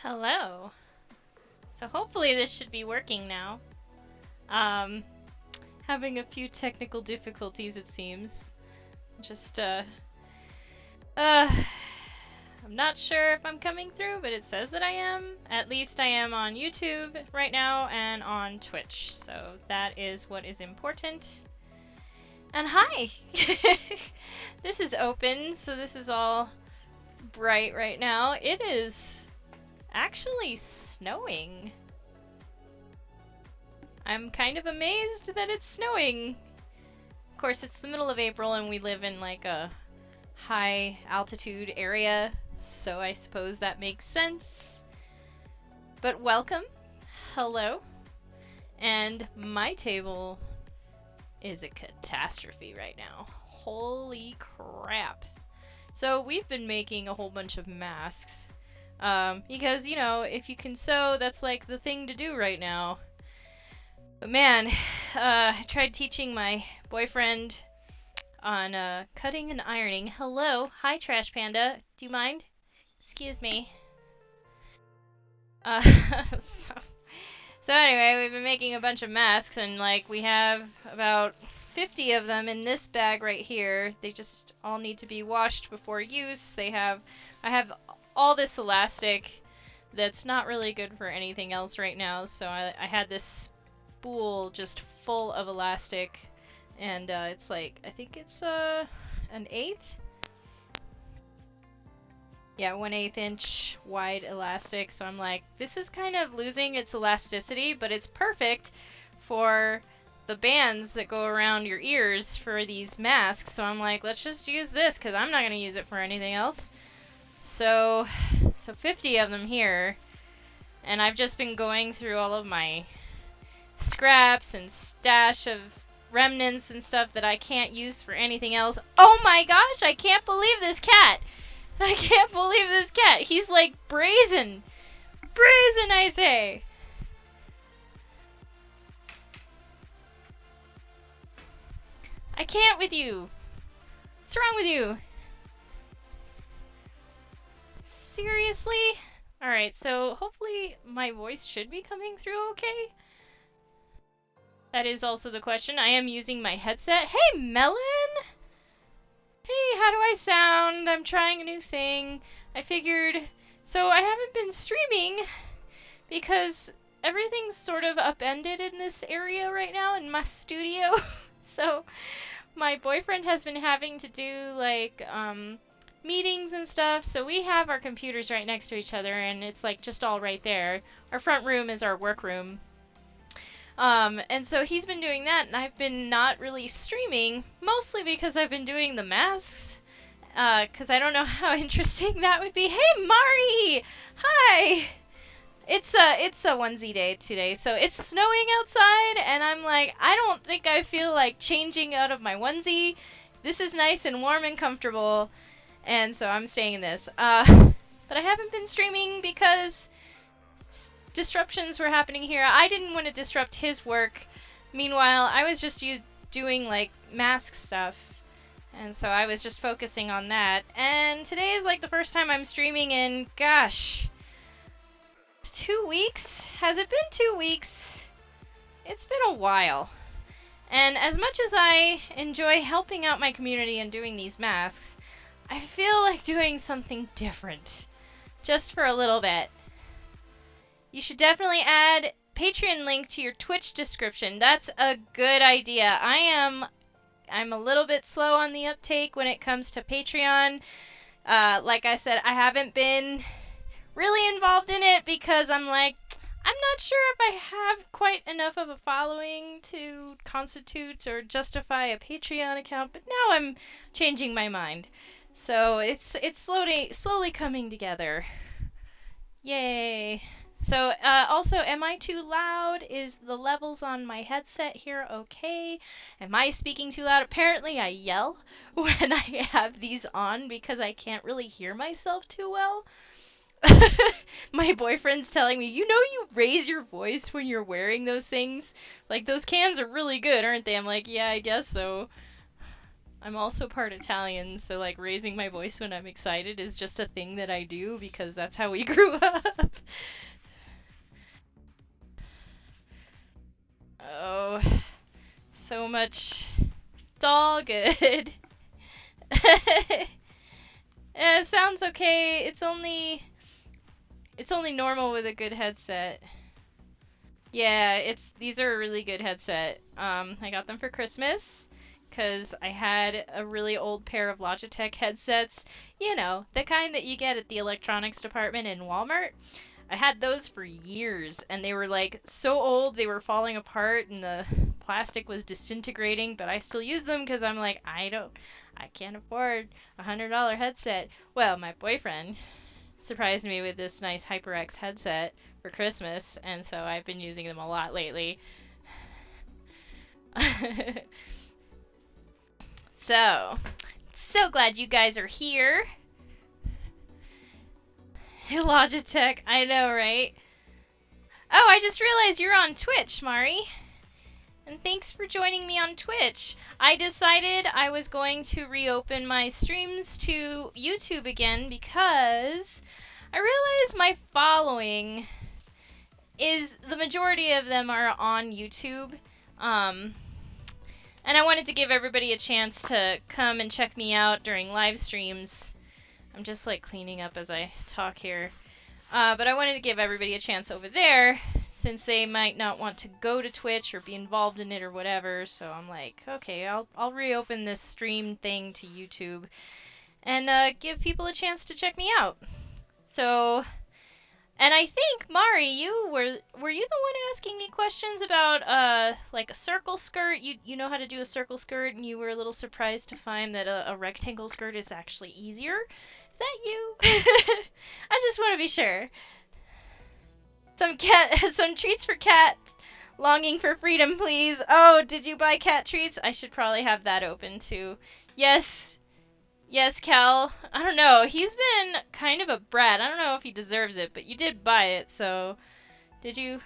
Hello. So hopefully this should be working now. Um, Having a few technical difficulties it seems. Just, uh, I'm not sure if I'm coming through, but it says that I am. At least I am on YouTube right now and on Twitch, so that is what is important. And hi! This is open, so this is all bright right now. It is actually snowing. I'm kind of amazed that it's snowing. Of course, it's the middle of April and we live in like a high altitude area, so I suppose that makes sense. But welcome. Hello. And my table is a catastrophe right now. Holy crap. So we've been making a whole bunch of masks. Because, you know, if you can sew, that's like the thing to do right now. But man, I tried teaching my boyfriend on cutting and ironing. Hello. Hi, Trash Panda. Do you mind? Excuse me. Uh, so anyway, we've been making a bunch of masks, and like we have about 50 of them in this bag right here. They just all need to be washed before use. I have all this elastic that's not really good for anything else right now, so I had this spool just full of elastic, and it's like, I think it's an eighth? Yeah, 1/8 inch wide elastic, so I'm like, this is kind of losing its elasticity, but it's perfect for the bands that go around your ears for these masks, so I'm like, let's just use this, because I'm not going to use it for anything else. So 50 of them here, and I've just been going through all of my scraps and stash of remnants and stuff that I can't use for anything else. Oh my gosh, I can't believe this cat! I can't believe this cat! He's like brazen! Brazen, I say! I can't with you! What's wrong with you? Seriously? Alright, so hopefully my voice should be coming through okay? That is also the question. I am using my headset. Hey, Melon! Hey, how do I sound? I'm trying a new thing. I figured... So I haven't been streaming because everything's sort of upended in this area right now in my studio. So my boyfriend has been having to do like meetings and stuff. So we have our computers right next to each other and it's like just all right there. Our front room is our work room. And so he's been doing that, and I've been not really streaming, mostly because I've been doing the masks, because I don't know how interesting that would be. Hey, Mari! Hi! It's a onesie day today, so it's snowing outside, and I'm like, I don't think I feel like changing out of my onesie. This is nice and warm and comfortable, and so I'm staying in this. But I haven't been streaming because disruptions were happening here. I didn't want to disrupt his work. Meanwhile, I was just doing like mask stuff. And so I was just focusing on that. And today is like the first time I'm streaming in, gosh, 2 weeks? Has it been 2 weeks? It's been a while. And as much as I enjoy helping out my community and doing these masks, I feel like doing something different. Just for a little bit. You should definitely add Patreon link to your Twitch description. That's a good idea. I'm a little bit slow on the uptake when it comes to Patreon. Like I said, I haven't been really involved in it because I'm like, I'm not sure if I have quite enough of a following to constitute or justify a Patreon account, but now I'm changing my mind. So it's slowly coming together. Yay. So, also, am I too loud? Is the levels on my headset here okay? Am I speaking too loud? Apparently I yell when I have these on because I can't really hear myself too well. My boyfriend's telling me, you know you raise your voice when you're wearing those things? Like, those cans are really good, aren't they? I'm like, yeah, I guess so. I'm also part Italian, so like raising my voice when I'm excited is just a thing that I do because that's how we grew up. Oh, so much. It's all good. It sounds okay. It's only normal with a good headset. Yeah, these are a really good headset. I got them for Christmas because I had a really old pair of Logitech headsets. You know, the kind that you get at the electronics department in Walmart. I had those for years, and they were like so old they were falling apart and the plastic was disintegrating, but I still use them because I'm like, I can't afford $100 headset. Well, my boyfriend surprised me with this nice HyperX headset for Christmas, and so I've been using them a lot lately. So glad you guys are here. Logitech, I know, right? Oh, I just realized you're on Twitch, Mari. And thanks for joining me on Twitch. I decided I was going to reopen my streams to YouTube again because I realized my following is the majority of them are on YouTube. And I wanted to give everybody a chance to come and check me out during live streams. I'm just like cleaning up as I talk here. But I wanted to give everybody a chance over there since they might not want to go to Twitch or be involved in it or whatever. So I'm like, okay, I'll reopen this stream thing to YouTube and give people a chance to check me out. So, and I think Mari, were you the one asking me questions about like a circle skirt? You know how to do a circle skirt, and you were a little surprised to find that a rectangle skirt is actually easier. Is that you? I just want to be sure. Some treats for cat longing for freedom, please. Oh, did you buy cat treats? I should probably have that open too. Yes, Cal. I don't know. He's been kind of a brat. I don't know if he deserves it, but you did buy it, so did you?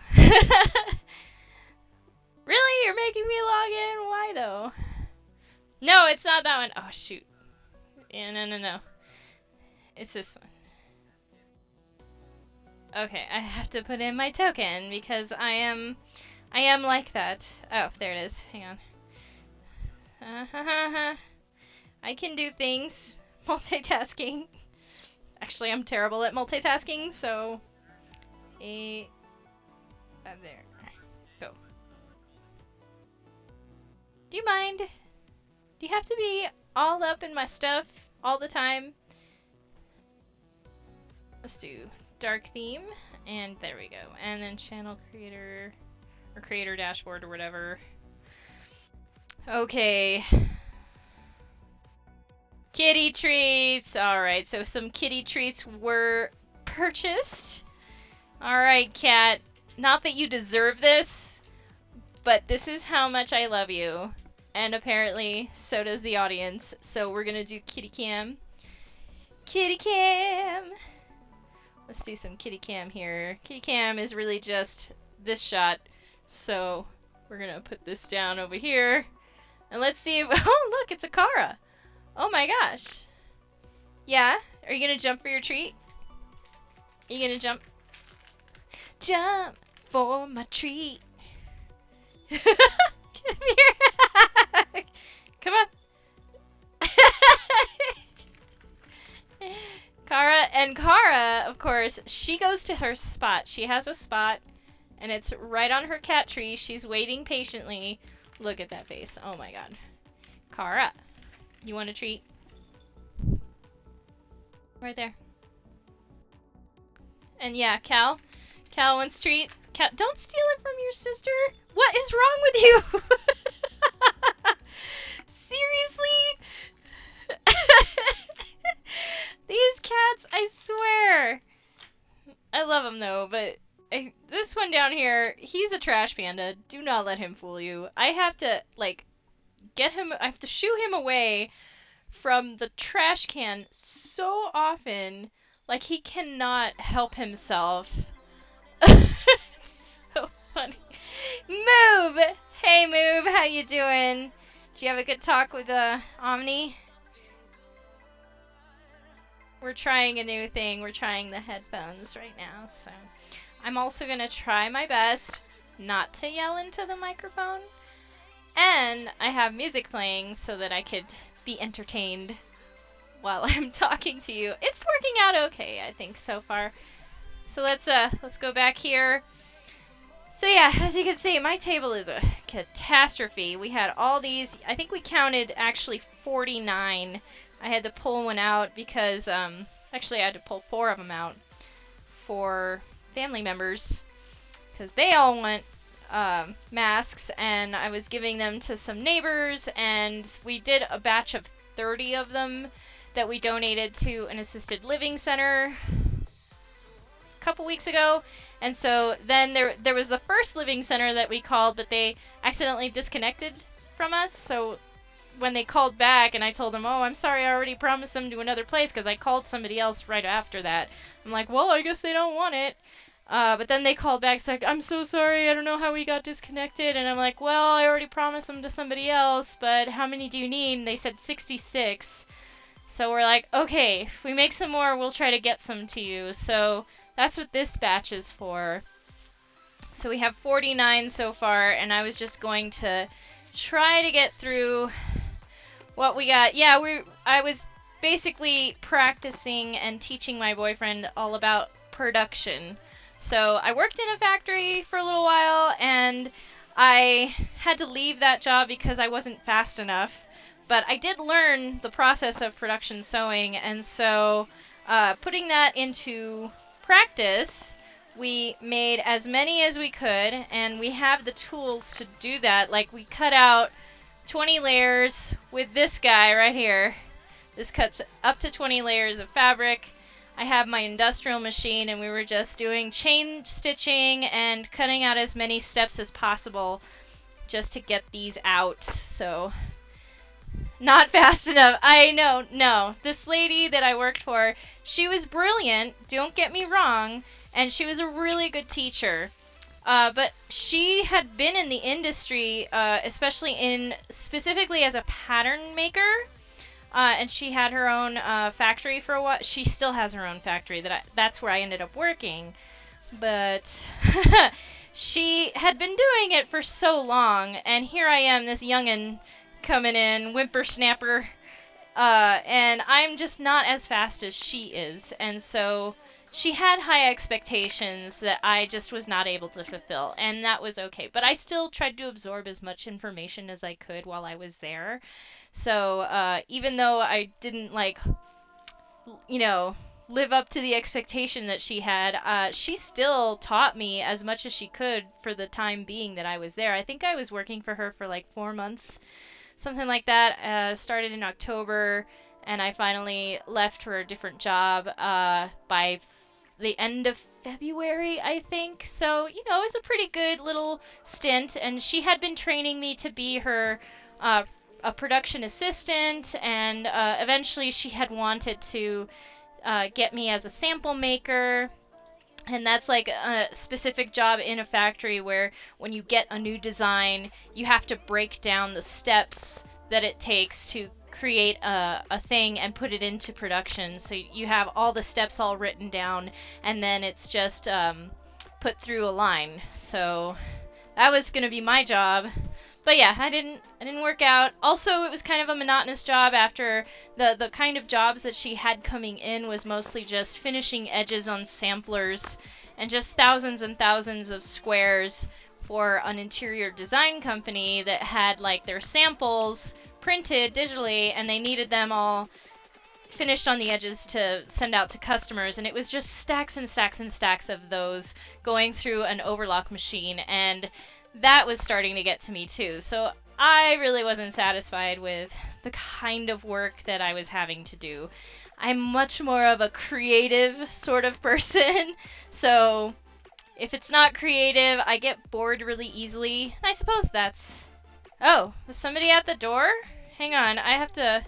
Really? You're making me log in? Why though? No, it's not that one. Oh shoot. Yeah, no. It's this one. Okay, I have to put in my token because I am like that. Oh, there it is. Hang on. I can do things. Multitasking. Actually, I'm terrible at multitasking, so there. Go. Do you mind? Do you have to be all up in my stuff all the time? Let's do dark theme, and there we go. And then channel creator, or creator dashboard, or whatever. Okay. Kitty treats! Alright, so some kitty treats were purchased. Alright, cat. Not that you deserve this, but this is how much I love you. And apparently, so does the audience. So we're gonna do kitty cam. Kitty cam! Let's do some kitty cam here. Kitty cam is really just this shot. So we're gonna put this down over here. And let's see if, oh look, it's a Kara. Oh my gosh. Yeah? Are you gonna jump for your treat? Are you gonna jump? Jump for my treat. Come here. Come on. Kara, of course, she goes to her spot. She has a spot, and it's right on her cat tree. She's waiting patiently. Look at that face. Oh my god. Kara, you want a treat? Right there. And yeah, Cal wants treat. Cal, don't steal it from your sister. What is wrong with you? Seriously? These cats, I swear. I love them though, but this one down here, he's a trash panda. Do not let him fool you. I have to, like, I have to shoo him away from the trash can so often. Like, he cannot help himself. So funny. Move! Hey, Move, how you doing? Do you have a good talk with Omni? We're trying a new thing. We're trying the headphones right now, so I'm also gonna try my best not to yell into the microphone. And I have music playing so that I could be entertained while I'm talking to you. It's working out okay, I think, so far. So let's go back here. So yeah, as you can see, my table is a catastrophe. We had all these, I think we counted actually 49. I had to pull one out because, actually I had to pull 4 of them out for family members because they all want masks, and I was giving them to some neighbors, and we did a batch of 30 of them that we donated to an assisted living center a couple weeks ago. And so then there was the first living center that we called, but they accidentally disconnected from us. So when they called back and I told them, oh, I'm sorry, I already promised them to another place because I called somebody else right after that. I'm like, well, I guess they don't want it. But then they called back, like, I'm so sorry, I don't know how we got disconnected. And I'm like, well, I already promised them to somebody else, but how many do you need? And they said 66. So we're like, okay, if we make some more, we'll try to get some to you. So that's what this batch is for. So we have 49 so far, and I was just going to try to get through what we got. Yeah, I was basically practicing and teaching my boyfriend all about production. So I worked in a factory for a little while, and I had to leave that job because I wasn't fast enough. But I did learn the process of production sewing, and so putting that into practice, we made as many as we could, and we have the tools to do that. Like, we cut out 20 layers with this guy right here. This cuts up to 20 layers of fabric. I have my industrial machine, and we were just doing chain stitching and cutting out as many steps as possible just to get these out. So, not fast enough. I know, no. This lady that I worked for, she was brilliant, don't get me wrong, and she was a really good teacher. But she had been in the industry, specifically as a pattern maker. And she had her own factory for a while. She still has her own factory. That's where I ended up working. But she had been doing it for so long, and here I am, this youngin' coming in, whippersnapper, and I'm just not as fast as she is. And so she had high expectations that I just was not able to fulfill, and that was okay. But I still tried to absorb as much information as I could while I was there. So even though I didn't, like, live up to the expectation that she had, she still taught me as much as she could for the time being that I was there. I think I was working for her for like 4 months, something like that. Started in October, and I finally left for a different job by the end of February, I think. So, it was a pretty good little stint, and she had been training me to be her a production assistant, and eventually she had wanted to get me as a sample maker. And that's like a specific job in a factory where when you get a new design, you have to break down the steps that it takes to create a thing and put it into production. So you have all the steps all written down, and then it's just put through a line. So that was going to be my job. But yeah, I didn't work out. Also, it was kind of a monotonous job after the kind of jobs that she had coming in was mostly just finishing edges on samplers and just thousands and thousands of squares for an interior design company that had like their samples printed digitally, and they needed them all finished on the edges to send out to customers, and it was just stacks and stacks and stacks of those going through an overlock machine, and that was starting to get to me too. So I really wasn't satisfied with the kind of work that I was having to do. I'm much more of a creative sort of person, so if it's not creative, I get bored really easily. And I suppose that's... Oh, was somebody at the door? Hang on, I have to...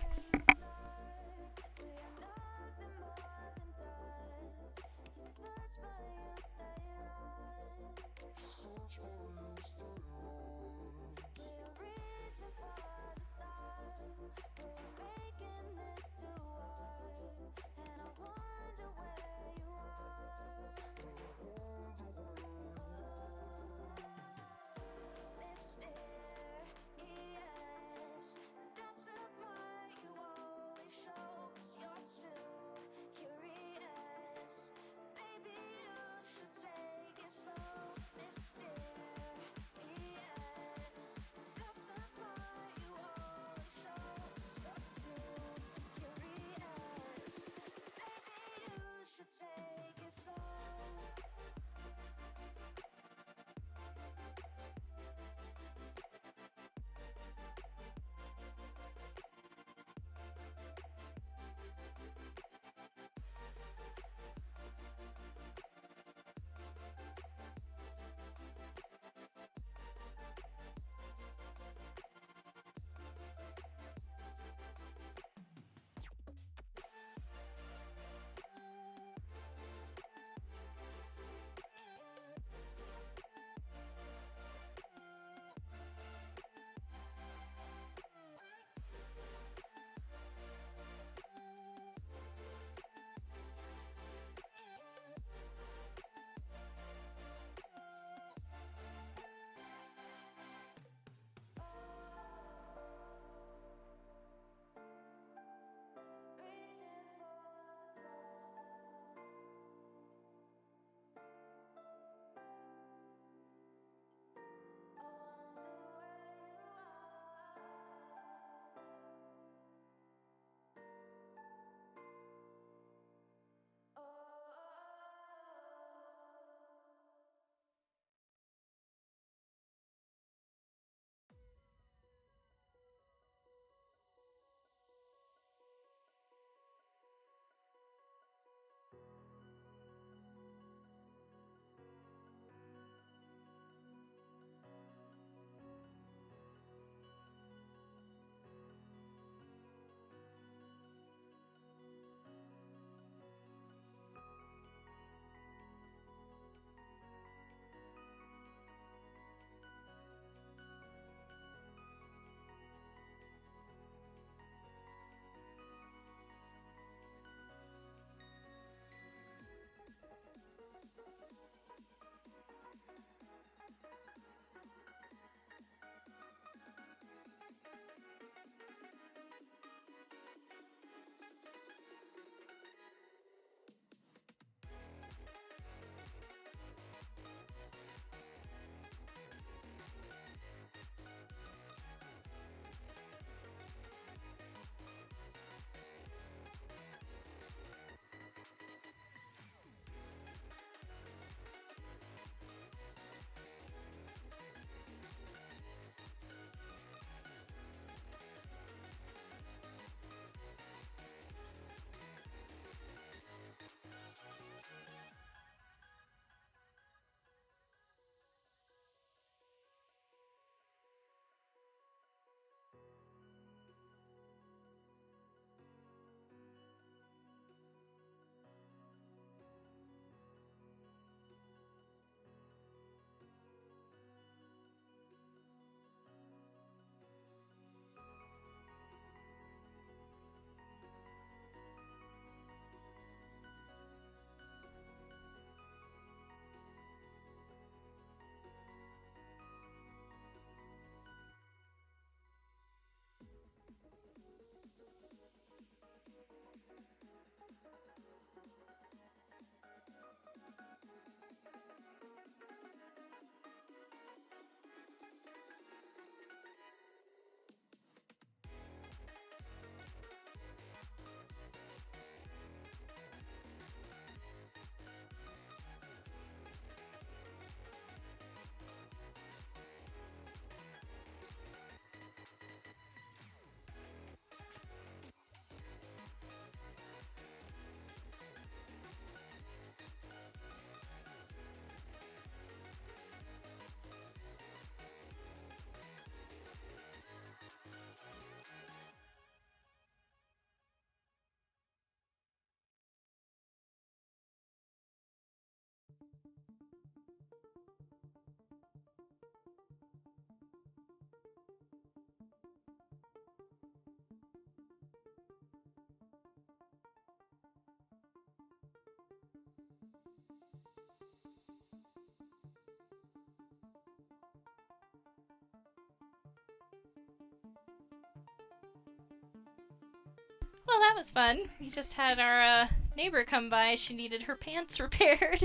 Well, that was fun. We just had our neighbor come by. She needed her pants repaired.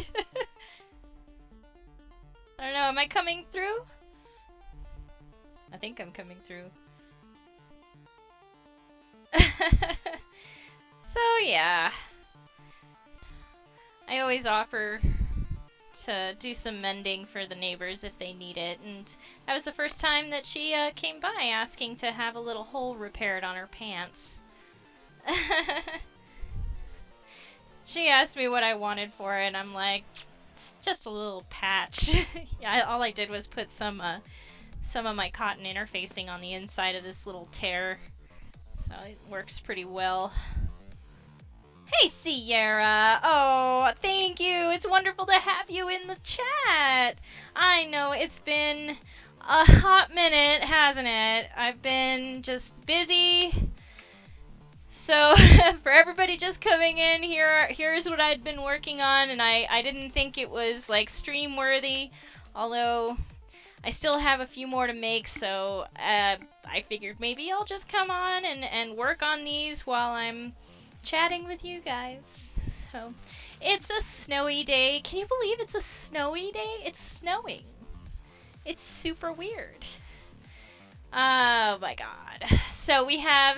I don't know, am I coming through? I think I'm coming through. So, yeah. I always offer to do some mending for the neighbors if they need it, and that was the first time that she came by asking to have a little hole repaired on her pants. She asked me what I wanted for it, and I'm like, it's just a little patch. Yeah, all I did was put some of my cotton interfacing on the inside of this little tear, so it works pretty well. Hey, Sierra! Oh, thank you! It's wonderful to have you in the chat! I know, it's been a hot minute, hasn't it? I've been just busy. So, for everybody just coming in, here's what I'd been working on, and I didn't think it was, like, stream-worthy, although I still have a few more to make, so I figured maybe I'll just come on and work on these while I'm chatting with you guys. So, it's a snowy day. Can you believe it's a snowy day? It's snowing. It's super weird. Oh my god. So we have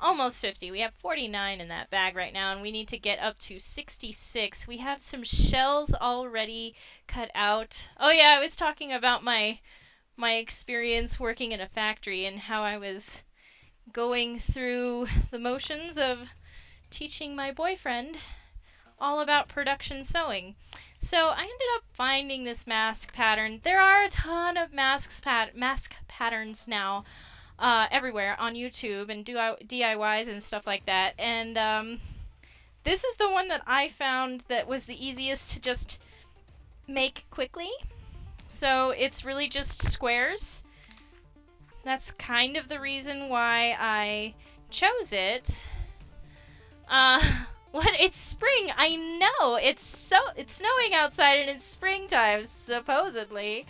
almost 50. We have 49 in that bag right now, and we need to get up to 66. We have some shells already cut out. Oh yeah, I was talking about my experience working in a factory and how I was going through the motions of teaching my boyfriend all about production sewing. So I ended up finding this mask pattern. There are a ton of mask patterns now everywhere on YouTube and DIYs and stuff like that. And this is the one that I found that was the easiest to just make quickly. So it's really just squares. That's kind of the reason why I chose it. What? It's spring. I know. It's snowing outside and it's springtime, supposedly.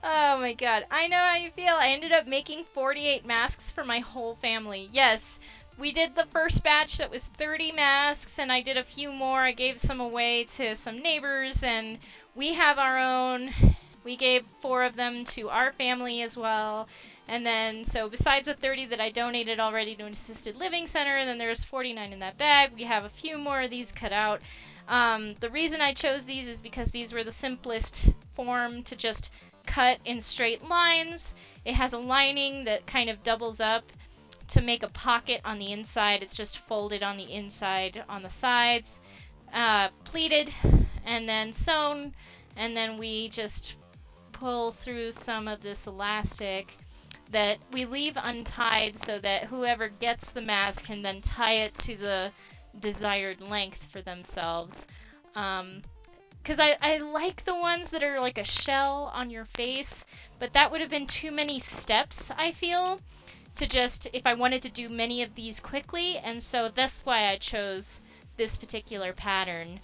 Oh my god. I know how you feel. I ended up making 48 masks for my whole family. Yes, we did the first batch that was 30 masks, and I did a few more. I gave some away to some neighbors, and we have our own. We gave 4 of them to our family as well. And then, so besides the 30 that I donated already to an assisted living center, and then there's 49 in that bag, we have a few more of these cut out. The reason I chose these is because these were the simplest form to just cut in straight lines. It has a lining that kind of doubles up to make a pocket on the inside. It's just folded on the inside on the sides, pleated, and then sewn, and then we just pull through some of this elastic that we leave untied so that whoever gets the mask can then tie it to the desired length for themselves. Because I like the ones that are like a shell on your face, but that would have been too many steps, I feel, to just, if I wanted to do many of these quickly, and so that's why I chose this particular pattern.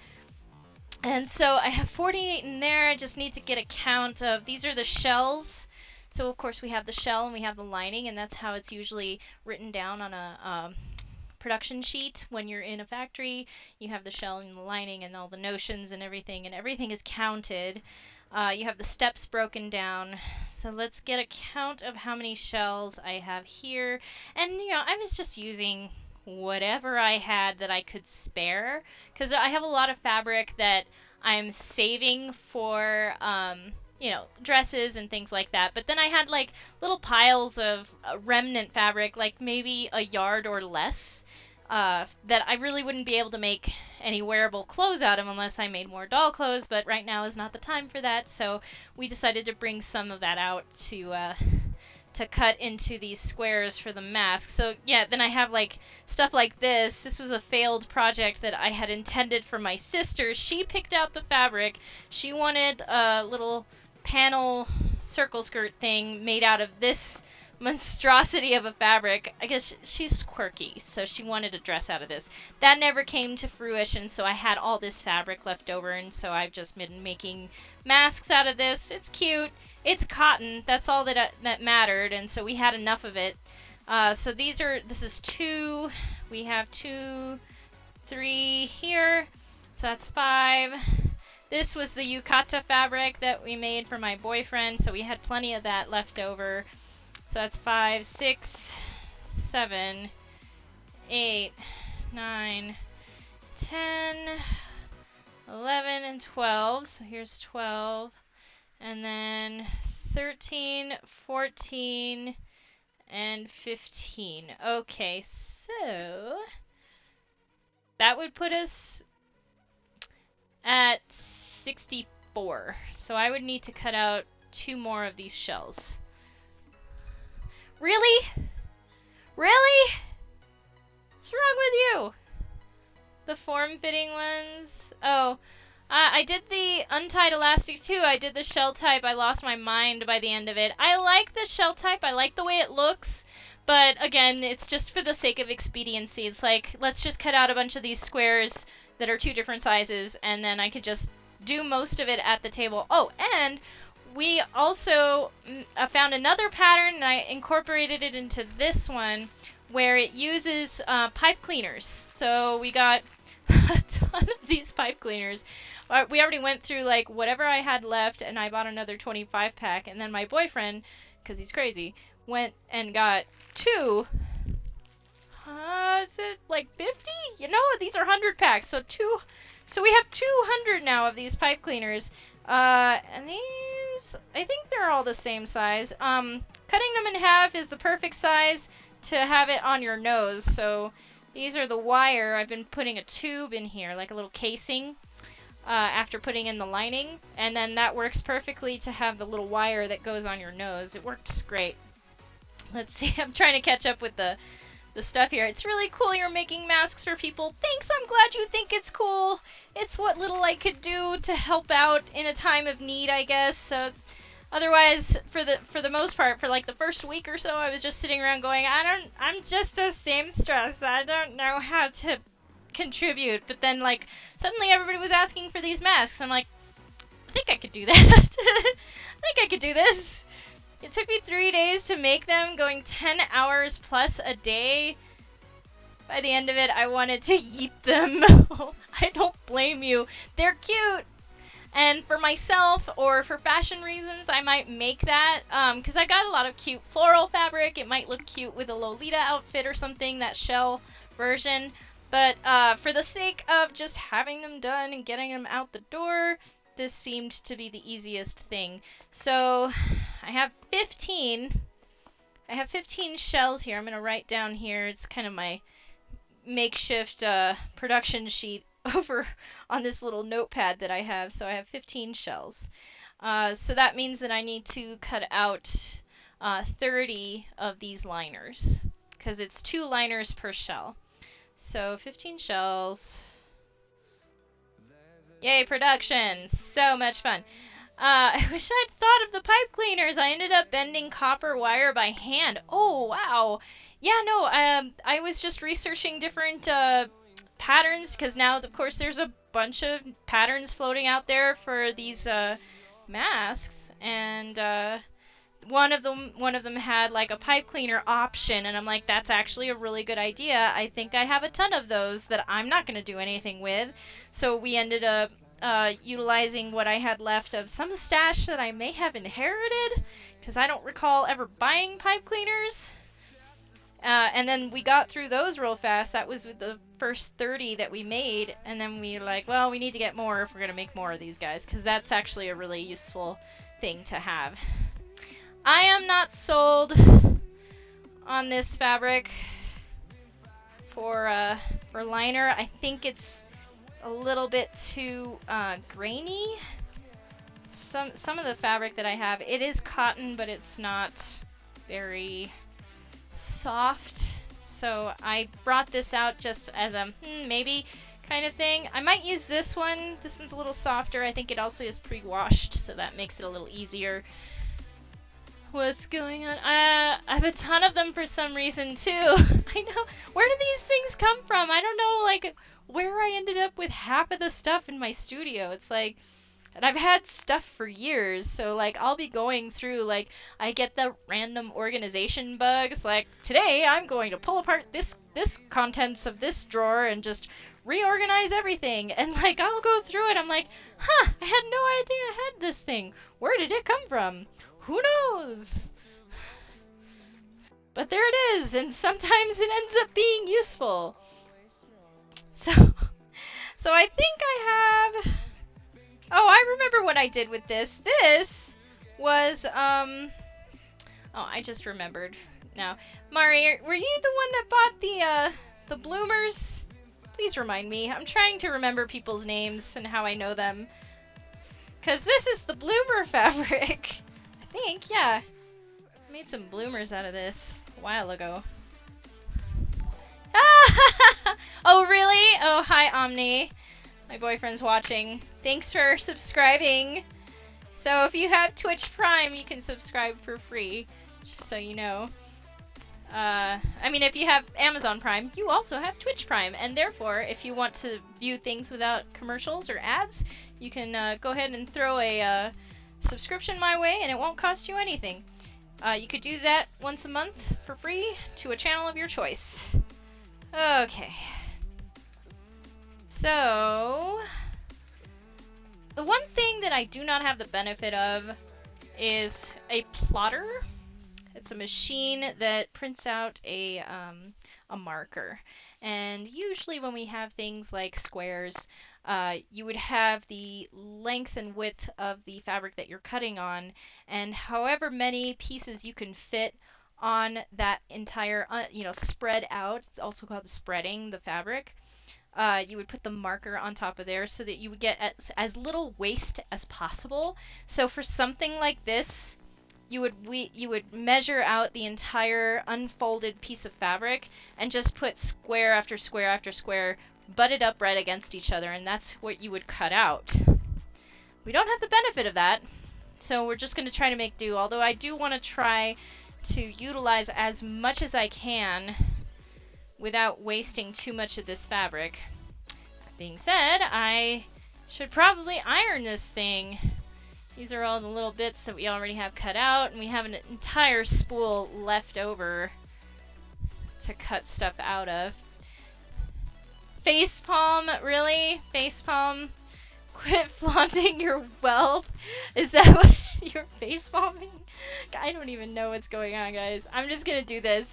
And so I have 48 in there. I just need to get a count of, these are the shells. So of course we have the shell and we have the lining, and that's how it's usually written down on a production sheet when you're in a factory. You have the shell and the lining and all the notions and everything is counted. You have the steps broken down. So let's get a count of how many shells I have here. And you know, I was just using whatever I had that I could spare, because I have a lot of fabric that I'm saving for you know, dresses and things like that. But then I had like little piles of remnant fabric, like maybe a yard or less, that I really wouldn't be able to make any wearable clothes out of unless I made more doll clothes, but right now is not the time for that, so we decided to bring some of that out to cut into these squares for the mask. So yeah, then I have like stuff like this. This was a failed project that I had intended for my sister. She picked out the fabric. She wanted a little panel circle skirt thing made out of this monstrosity of a fabric. I guess she's quirky, so she wanted a dress out of this. That never came to fruition, so I had all this fabric left over, and so I've just been making masks out of this. It's cute. It's cotton. That's all that mattered, and so we had enough of it. So this is 2, We have 2, 3 here, so that's 5. This was the yukata fabric that we made for my boyfriend, so we had plenty of that left over. So that's 5, 6, 7, 8, 9, 10, 11, and 12. So here's 12. And then 13, 14, and 15. Okay, so that would put us at 64. So I would need to cut out 2 more of these shells. Really? Really? What's wrong with you? The form-fitting ones? Oh, I did the untied elastic too. I did the shell type. I lost my mind by the end of it. I like the shell type. I like the way it looks. But again, it's just for the sake of expediency. It's like, let's just cut out a bunch of these squares that are 2 different sizes, and then I could just do most of it at the table. Oh, and we also found another pattern, and I incorporated it into this one, where it uses pipe cleaners. So we got a ton of these pipe cleaners. We already went through like whatever I had left, and I bought another 25 pack, and then my boyfriend, because he's crazy, went and got 2. Is it like 50? You know, these are 100 packs, so we have 200 now of these pipe cleaners. And these, I think they're all the same size. Cutting them in half is the perfect size to have it on your nose. So these are the wire. I've been putting a tube in here, like a little casing, after putting in the lining. And then that works perfectly to have the little wire that goes on your nose. It works great. Let's see, I'm trying to catch up with the stuff here. It's really cool you're making masks for people. Thanks, I'm glad you think it's cool. It's what little I could do to help out in a time of need, I guess. So otherwise, for the most part, for like the first week or so, I was just sitting around going, I'm just a seamstress. I don't know how to contribute. But then like suddenly everybody was asking for these masks. I'm like, I think I could do that. I think I could do this. It took me 3 days to make them, going 10 hours plus a day. By the end of it, I wanted to eat them. I don't blame you. They're cute. And for myself, or for fashion reasons, I might make that. Because I got a lot of cute floral fabric. It might look cute with a Lolita outfit or something, that shell version. But for the sake of just having them done and getting them out the door, this seemed to be the easiest thing. So I have 15 shells here. I'm going to write down here. It's kind of my makeshift production sheet over on this little notepad that I have. So I have 15 shells. So that means that I need to cut out 30 of these liners, because it's 2 liners per shell. So 15 shells. Yay, production! So much fun. I wish I'd thought of the pipe cleaners. I ended up bending copper wire by hand. Oh, wow. Yeah, no, I was just researching different patterns, because now, of course, there's a bunch of patterns floating out there for these masks, and one of them had like a pipe cleaner option, and I'm like, that's actually a really good idea. I think I have a ton of those that I'm not going to do anything with. So we ended up utilizing what I had left of some stash that I may have inherited, because I don't recall ever buying pipe cleaners. And then we got through those real fast. That was with the first 30 that we made, and then we were like, well, we need to get more if we're going to make more of these guys, because that's actually a really useful thing to have. I am not sold on this fabric for liner. I think it's a little bit too grainy. Some of the fabric that I have, it is cotton, but it's not very soft. So I brought this out just as a maybe kind of thing. I might use this one. This one's a little softer. I think it also is pre-washed, so that makes it a little easier. What's going on? I have a ton of them for some reason too. I know. Where do these things come from? I don't know, like, where I ended up with half of the stuff in my studio. It's like, And I've had stuff for years, so like I'll be going through, like I get the random organization bugs, like today I'm going to pull apart this contents of this drawer and just reorganize everything, and like I'll go through it, I'm like, huh, I had no idea I had this thing. Where did it come from? Who knows? But there it is, and sometimes it ends up being useful. So I think I have... Oh, I remember what I did with this. This was, Oh, I just remembered now. Mari, were you the one that bought the bloomers? Please remind me. I'm trying to remember people's names and how I know them. Because this is the bloomer fabric. I think, yeah. I made some bloomers out of this a while ago. Oh, really? Oh, hi, Omni. My boyfriend's watching. Thanks for subscribing. So if you have Twitch Prime, you can subscribe for free, just so you know. I mean, if you have Amazon Prime, you also have Twitch Prime, and therefore, if you want to view things without commercials or ads, you can go ahead and throw a subscription my way, and it won't cost you anything. You could do that once a month for free to a channel of your choice. Okay. So, the one thing that I do not have the benefit of is a plotter. It's a machine that prints out a marker. And usually when we have things like squares, you would have the length and width of the fabric that you're cutting on, and however many pieces you can fit on that entire, spread out, it's also called spreading the fabric. You would put the marker on top of there so that you would get as little waste as possible. So for something like this, you would measure out the entire unfolded piece of fabric and just put square after square after square butted up right against each other, and that's what you would cut out. We don't have the benefit of that, so we're just going to try to make do, although I do want to try to utilize as much as I can without wasting too much of this fabric. That being said, I should probably iron this thing. These are all the little bits that we already have cut out, and we have an entire spool left over to cut stuff out of. Facepalm? Really? Facepalm? Quit flaunting your wealth? Is that what you're facepalming? I don't even know what's going on, guys. I'm just gonna do this.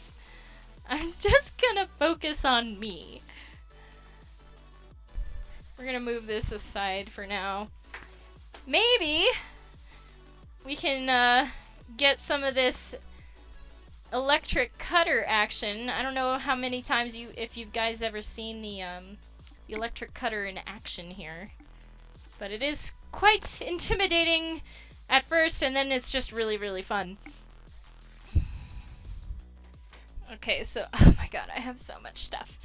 I'm just gonna focus on me. We're gonna move this aside for now. Maybe we can get some of this electric cutter action. I don't know how many times if you guys ever seen the electric cutter in action here, but it is quite intimidating at first, and then it's just really, really fun. Okay, so, oh my god, I have so much stuff.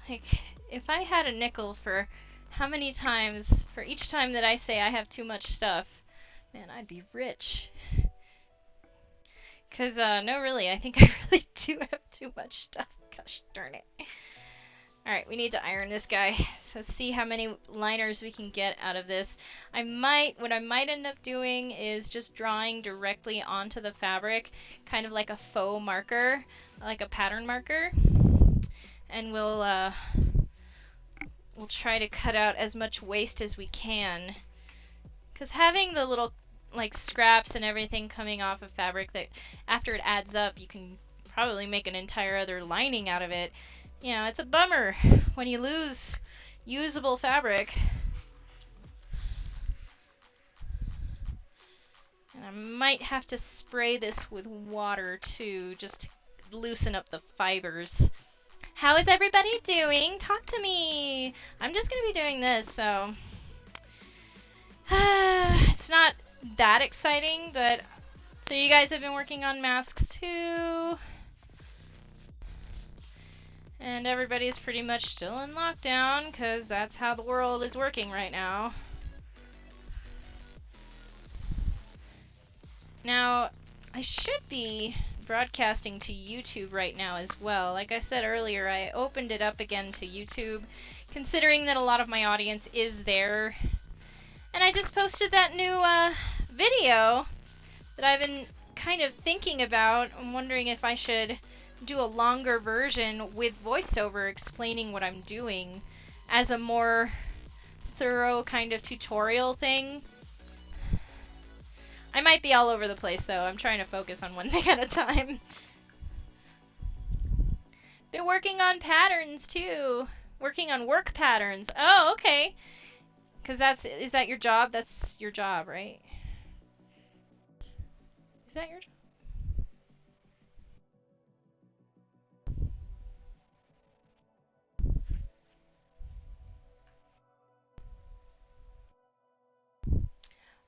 Like, if I had a nickel for how many times, for each time that I say I have too much stuff, man, I'd be rich. Because, no, really, I think I really do have too much stuff. Gosh darn it. Alright, we need to iron this guy. So let's see how many liners we can get out of this. What I might end up doing is just drawing directly onto the fabric, kind of like a faux marker, like a pattern marker. And we'll try to cut out as much waste as we can. Because having the little, like, scraps and everything coming off of fabric that after it adds up, you can probably make an entire other lining out of it. You know, it's a bummer when you lose usable fabric. And I might have to spray this with water too, just to loosen up the fibers. How is everybody doing? Talk to me! I'm just gonna be doing this, so... it's not that exciting, but... So you guys have been working on masks too? And everybody's pretty much still in lockdown, because that's how the world is working right now. Now, I should be broadcasting to YouTube right now as well. Like I said earlier, I opened it up again to YouTube, considering that a lot of my audience is there And I just posted that new video that I've been kind of thinking about. I'm wondering if I should do a longer version with voiceover explaining what I'm doing as a more thorough kind of tutorial thing. I might be all over the place though. I'm trying to focus on one thing at a time. Been working on patterns too. Working on work patterns. Oh, okay. Because is that your job? That's your job, right? Is that your job?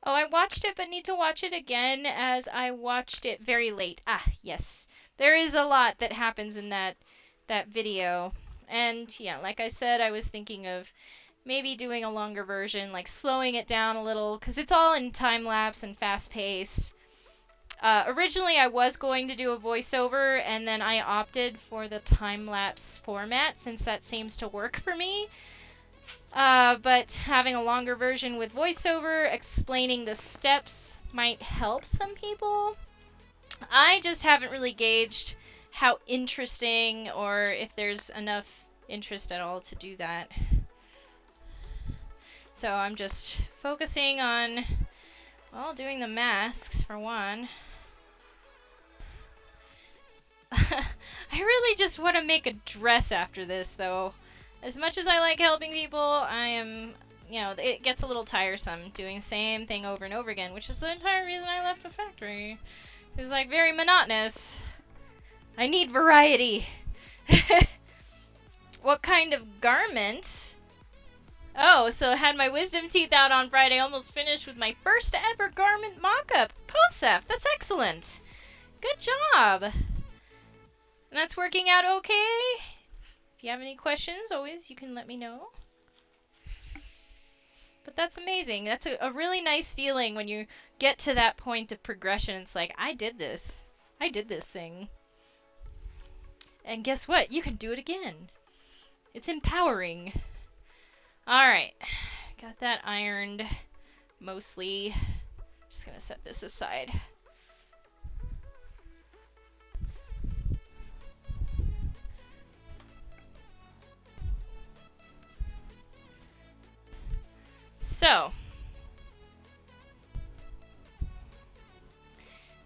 Oh, I watched it, but need to watch it again as I watched it very late. Ah, yes. There is a lot that happens in that video. And yeah, like I said, I was thinking of maybe doing a longer version, like slowing it down a little, because it's all in time-lapse and fast-paced. Originally, I was going to do a voiceover, and then I opted for the time-lapse format, since that seems to work for me. But having a longer version with voiceover, explaining the steps, might help some people. I just haven't really gauged how interesting, or if there's enough interest at all to do that. So I'm just focusing on, well, doing the masks for one. I really just want to make a dress after this, though. As much as I like helping people, I am, you know, it gets a little tiresome doing the same thing over and over again, which is the entire reason I left the factory. It's like very monotonous. I need variety. What kind of garment? Oh, so I had my wisdom teeth out on Friday, almost finished with my first ever garment mock-up. Posef, that's excellent. Good job. And that's working out okay? If you have any questions, always, you can let me know. But that's amazing. That's a really nice feeling when you get to that point of progression. It's like, I did this. I did this thing. And guess what? You can do it again. It's empowering. Alright. Got that ironed, mostly. Just gonna set this aside. So,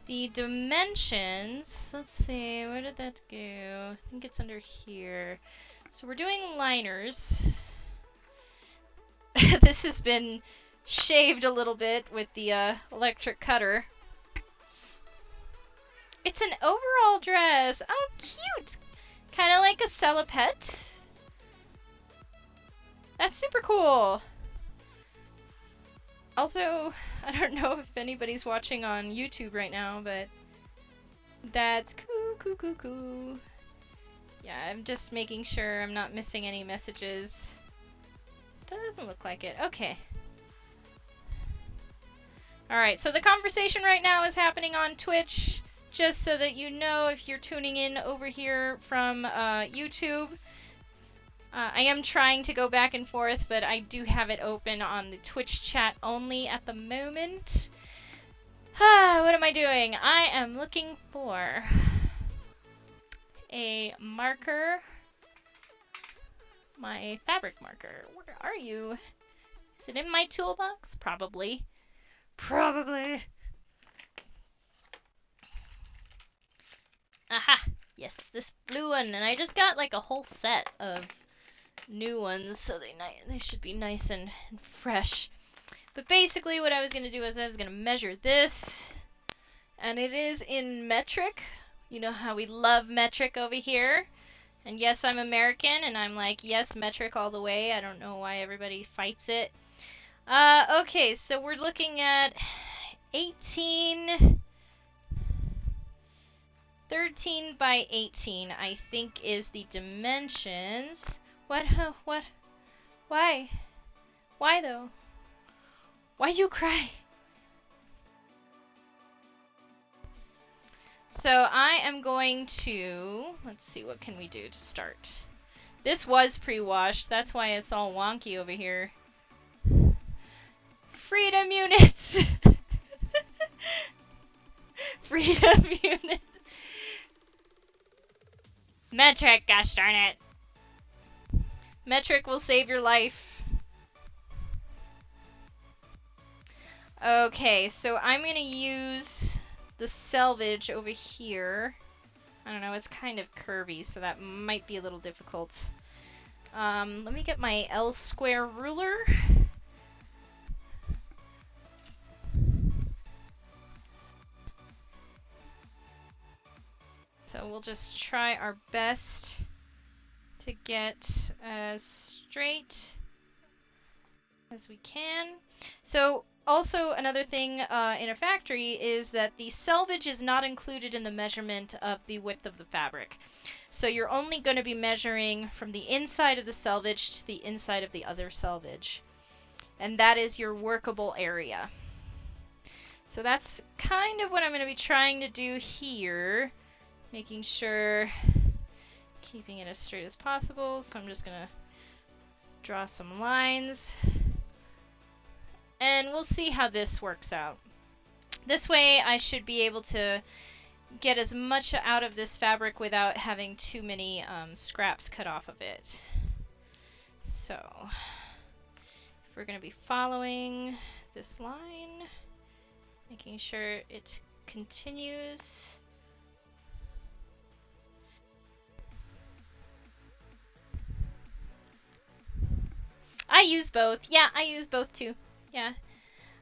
the dimensions, let's see, where did that go? I think it's under here. So we're doing liners. This has been shaved a little bit with the electric cutter. It's an overall dress. Oh, cute! Kind of like a salopette. That's super cool. Also, I don't know if anybody's watching on YouTube right now, but that's cool. Yeah, I'm just making sure I'm not missing any messages. Doesn't look like it. Okay. Alright, so the conversation right now is happening on Twitch, just so that you know if you're tuning in over here from YouTube. I am trying to go back and forth, but I do have it open on the Twitch chat only at the moment. What am I doing? I am looking for a marker. My fabric marker. Where are you? Is it in my toolbox? Probably. Probably. Aha! Yes, this blue one. And I just got like a whole set of new ones, so they should be nice and fresh. But basically what I was going to do is I was going to measure this, and it is in metric. You know how we love metric over here. And yes, I'm American, and I'm like, yes, metric all the way. I don't know why everybody fights it. Okay, so we're looking at 13 by 18, I think, is the dimensions. What? Why? Why though? Why you cry? So I am going to, let's see, what can we do to start? This was pre-washed, that's why it's all wonky over here. Freedom units! Freedom units! Metric, gosh darn it. Metric will save your life. Okay, so I'm gonna use the salvage over here. I don't know, it's kind of curvy, so that might be a little difficult. Let me get my L square ruler. So we'll just try our best to get as straight as we can. So also another thing in a factory is that the selvage is not included in the measurement of the width of the fabric. So you're only going to be measuring from the inside of the selvage to the inside of the other selvage. And that is your workable area. So that's kind of what I'm going to be trying to do here. Making sure, keeping it as straight as possible. So I'm just going to draw some lines. And we'll see how this works out. This way I should be able to get as much out of this fabric without having too many scraps cut off of it. So, if we're going to be following this line, making sure it continues. I use both. Yeah, I use both too. Yeah.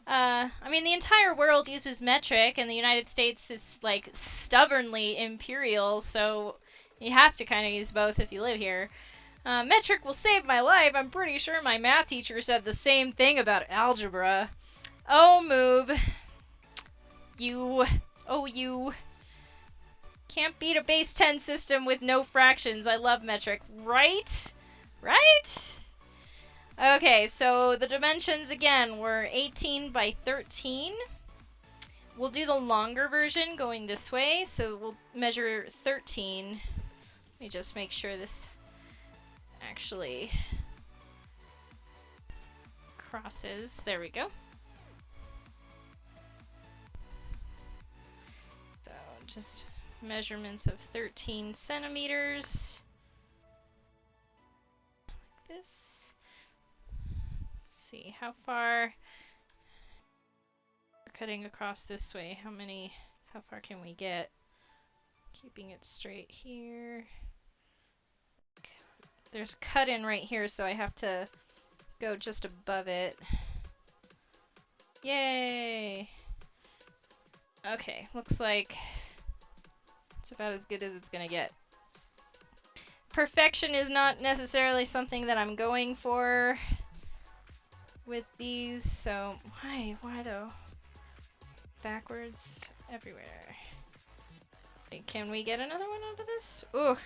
I mean, the entire world uses metric, and the United States is, like, stubbornly imperial, so you have to kind of use both if you live here. Metric will save my life. I'm pretty sure my math teacher said the same thing about algebra. Oh, Moob. You. Oh, you. Can't beat a base 10 system with no fractions. I love metric. Right? Right? Okay, so the dimensions again were 18 by 13. We'll do the longer version going this way, so we'll measure 13. Let me just make sure this actually crosses. There we go. So just measurements of 13 centimeters. Like this. See how far we're cutting across this way. How far can we get? Keeping it straight here. There's cut in right here, so I have to go just above it. Yay! Okay, looks like it's about as good as it's gonna get. Perfection is not necessarily something that I'm going for with these, so why though? Backwards everywhere. Okay, can we get another one out of this? Ooh,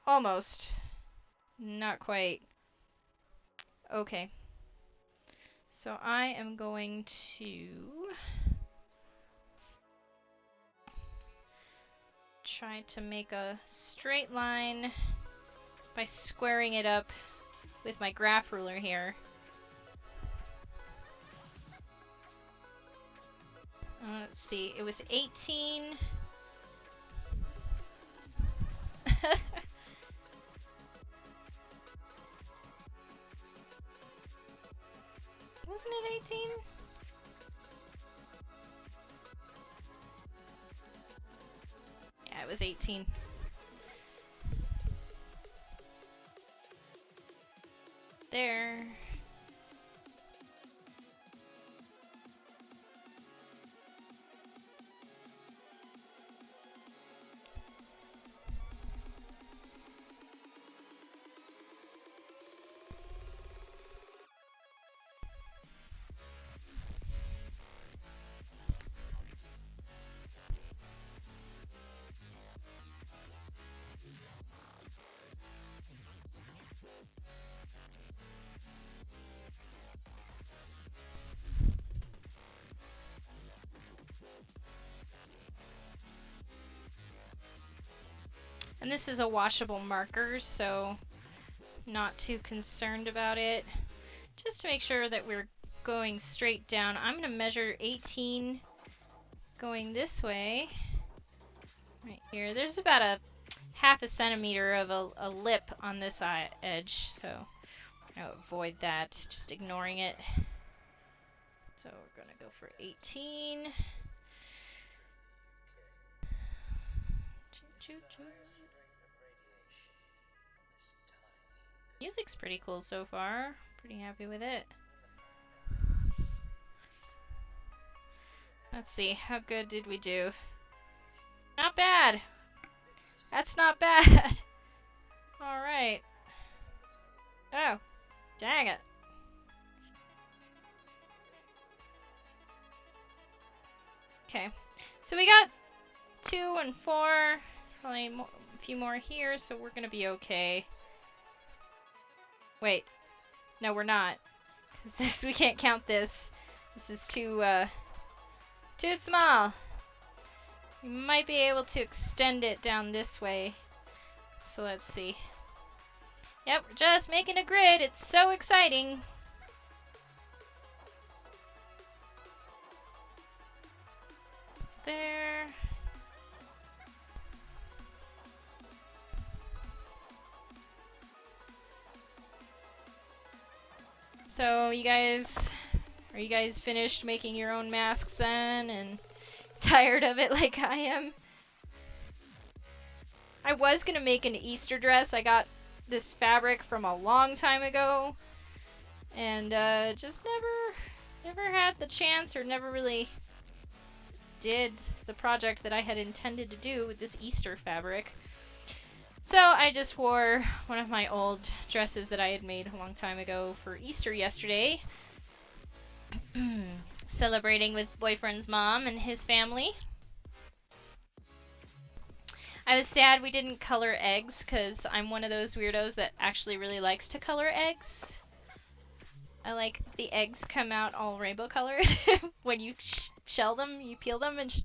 almost. Not quite. Okay. So I am going to try to make a straight line by squaring it up with my graph ruler here. Let's see, it was 18. Wasn't it 18? Yeah, it was 18. There. And this is a washable marker, so not too concerned about it. Just to make sure that we're going straight down. I'm gonna measure 18 going this way. Right here. There's about a half a centimeter of a lip on this edge, so I'm gonna avoid that, just ignoring it. So we're gonna go for 18. Music's pretty cool so far. Pretty happy with it. Let's see, how good did we do? Not bad! That's not bad! Alright. Oh, dang it. Okay, so we got 2 and 4, probably a few more here, so we're gonna be okay. Wait, no we're not, because this, we can't count this. This is too small. We might be able to extend it down this way. So let's see. Yep, we're just making a grid. It's so exciting. There. So you guys, are you guys finished making your own masks then and tired of it like I am? I was gonna make an Easter dress. I got this fabric from a long time ago and just never had the chance, or never really did the project that I had intended to do with this Easter fabric. So I just wore one of my old dresses that I had made a long time ago for Easter yesterday. Celebrating with boyfriend's mom and his family. I was sad we didn't color eggs, because I'm one of those weirdos that actually really likes to color eggs. I like the eggs come out all rainbow colored. When you shell them, you peel them, and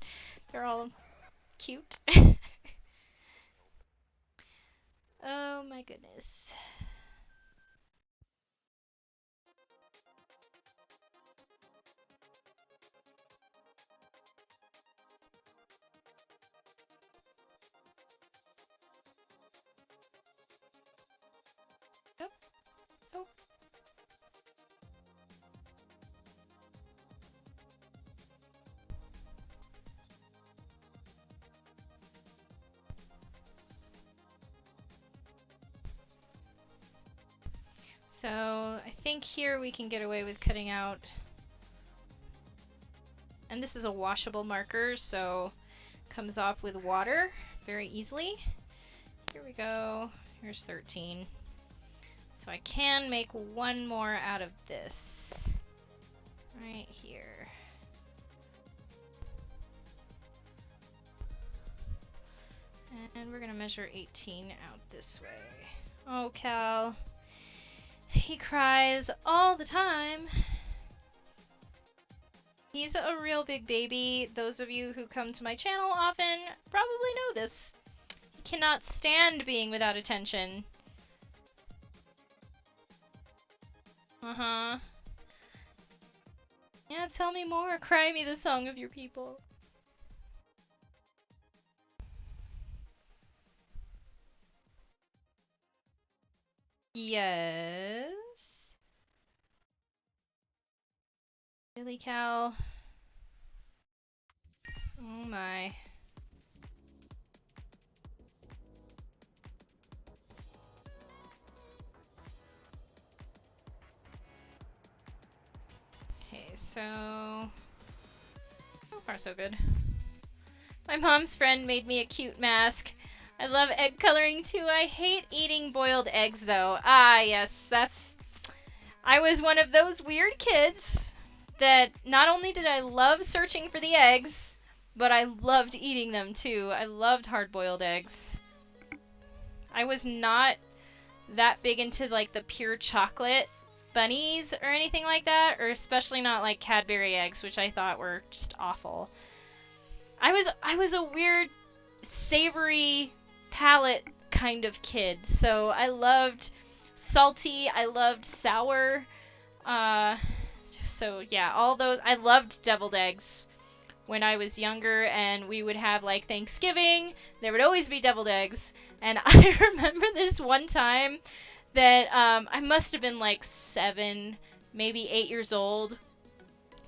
they're all cute. Oh my goodness. Oh. Oh. So I think here we can get away with cutting out, and this is a washable marker, so comes off with water very easily. Here we go. Here's 13. So I can make one more out of this right here. And we're gonna measure 18 out this way. Oh, Cal. He cries all the time. He's a real big baby. Those of you who come to my channel often probably know this. He cannot stand being without attention. Uh-huh. Yeah, tell me more. Cry me the song of your people. Yes. Really, Cal? Oh my. Okay, so far so good. My mom's friend made me a cute mask. I love egg coloring too. I hate eating boiled eggs though. Ah, yes, I was one of those weird kids that not only did I love searching for the eggs, but I loved eating them too. I loved hard-boiled eggs. I was not that big into like the pure chocolate bunnies or anything like that, or especially not like Cadbury eggs, which I thought were just awful. I was a weird savory palate kind of kid, so I loved salty, I loved sour, So yeah, all those, I loved deviled eggs when I was younger, and we would have like Thanksgiving, there would always be deviled eggs. And I remember this one time that I must have been like 7, maybe 8 years old,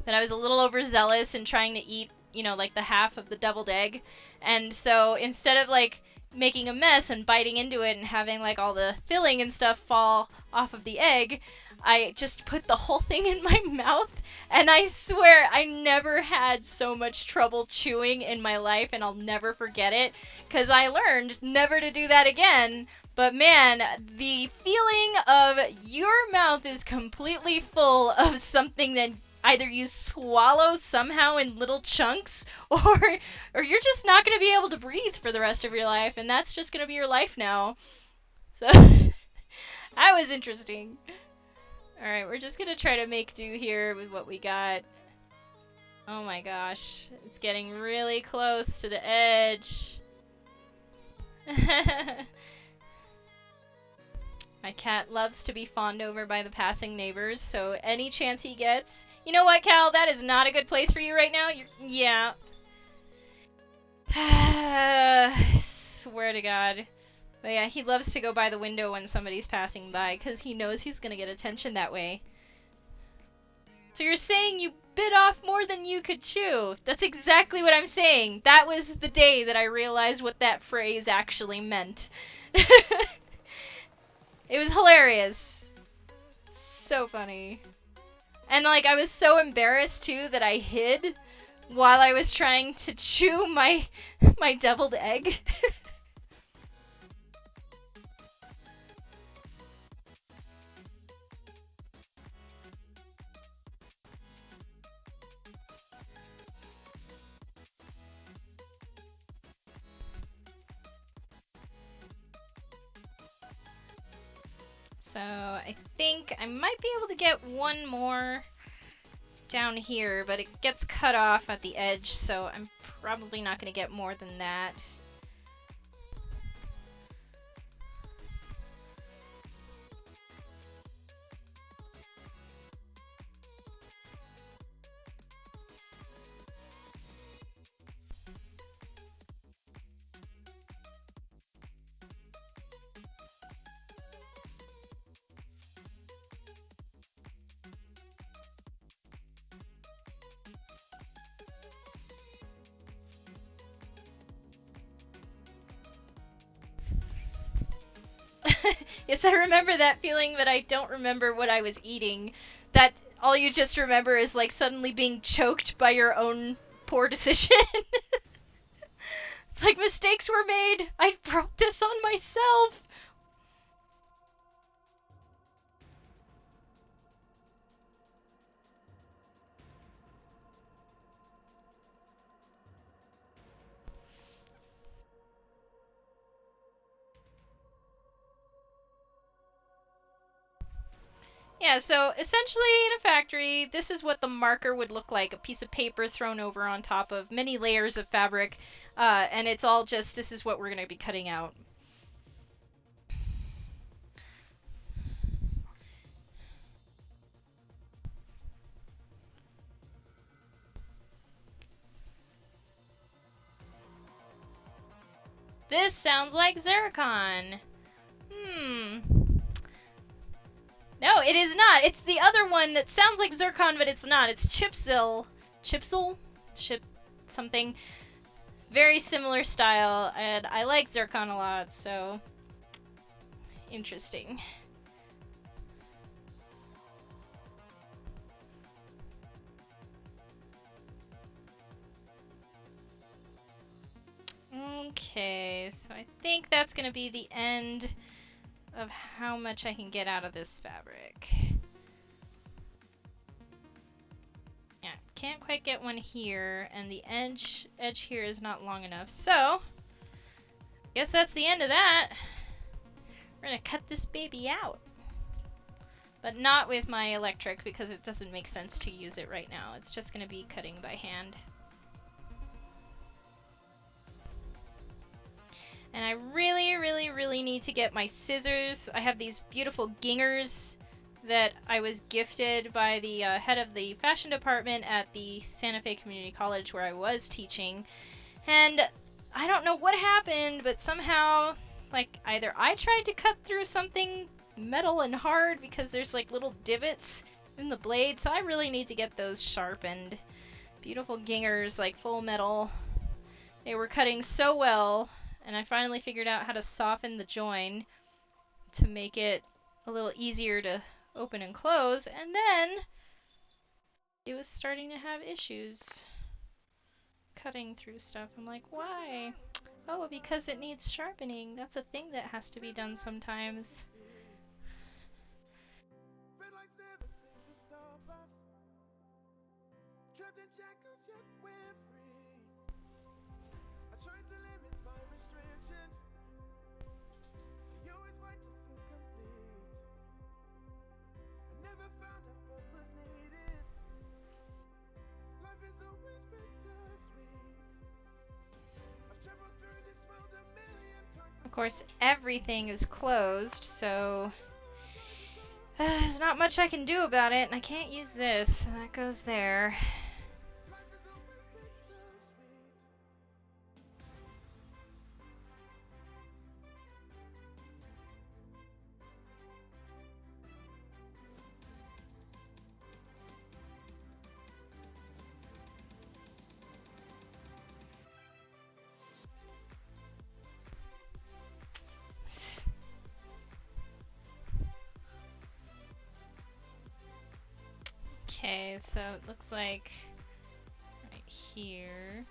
that I was a little overzealous in trying to eat, you know, like the half of the deviled egg. And so instead of like making a mess and biting into it and having like all the filling and stuff fall off of the egg, I just put the whole thing in my mouth. And I swear I never had so much trouble chewing in my life, and I'll never forget it, because I learned never to do that again. But man, the feeling of your mouth is completely full of something that either you swallow somehow in little chunks, or you're just not going to be able to breathe for the rest of your life, and that's just going to be your life now. So that was interesting. Alright, we're just going to try to make do here with what we got. Oh my gosh, it's getting really close to the edge. My cat loves to be fawned over by the passing neighbors, so any chance he gets... You know what, Cal? That is not a good place for you right now. Yeah. Swear to God. But yeah, he loves to go by the window when somebody's passing by, because he knows he's gonna get attention that way. So you're saying you bit off more than you could chew? That's exactly what I'm saying. That was the day that I realized what that phrase actually meant. It was hilarious. So funny. And like, I was so embarrassed too that I hid while I was trying to chew my deviled egg. So I think I might be able to get one more down here, but it gets cut off at the edge, so I'm probably not going to get more than that. Yes, I remember that feeling, but I don't remember what I was eating. That all you just remember is like suddenly being choked by your own poor decision. It's like, mistakes were made. I broke this on myself. Yeah, so essentially in a factory, this is what the marker would look like. A piece of paper thrown over on top of many layers of fabric, and it's all just, this is what we're going to be cutting out. This sounds like zircon. No, it is not. It's the other one that sounds like zircon, but it's not. It's chipsil. Chipsil? Chip something. Very similar style, and I like zircon a lot, so interesting. Okay, so I think that's going to be the end of how much I can get out of this fabric. Yeah, can't quite get one here, and the edge here is not long enough, so guess that's the end of that. We're gonna cut this baby out. But not with my electric, because it doesn't make sense to use it right now. It's just gonna be cutting by hand. And I really, really, really need to get my scissors. I have these beautiful gingers that I was gifted by the head of the fashion department at the Santa Fe Community College where I was teaching. And I don't know what happened, but somehow, like, either I tried to cut through something metal and hard because there's like little divots in the blade, so I really need to get those sharpened. Beautiful gingers, like full metal. They were cutting so well, and I finally figured out how to soften the join to make it a little easier to open and close, and then it was starting to have issues cutting through stuff. I'm like, why? Oh, because it needs sharpening. That's a thing that has to be done sometimes. Of course, everything is closed, so there's not much I can do about it, and I can't use this. That goes there. Okay, so it looks like right here.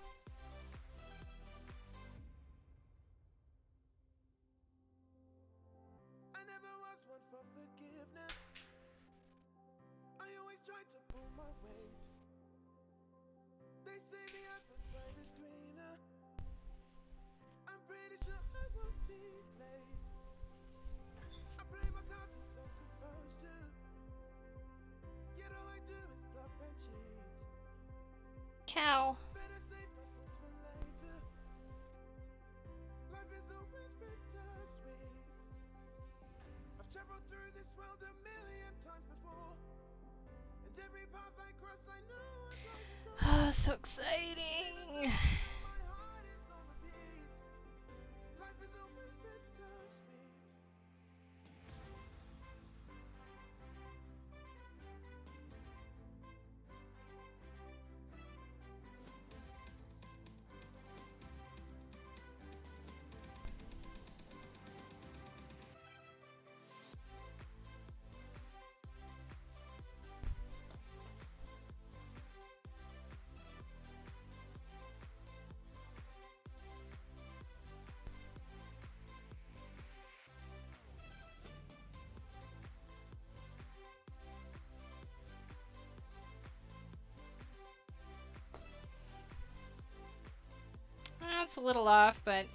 I never was one for forgiveness. I always try to pull my weight. They say the other side is greener. I'm pretty sure I won't be late. I play my cards as I'm supposed to. Yet all I do is bluff and cheat. Cow. Better save my thoughts for later. Life is always bittersweet. I've traveled through this world a million times before. And every path I cross I know I've life is Oh, so exciting. my heart is on repeat. Life is always bittersweet. That's a little off, but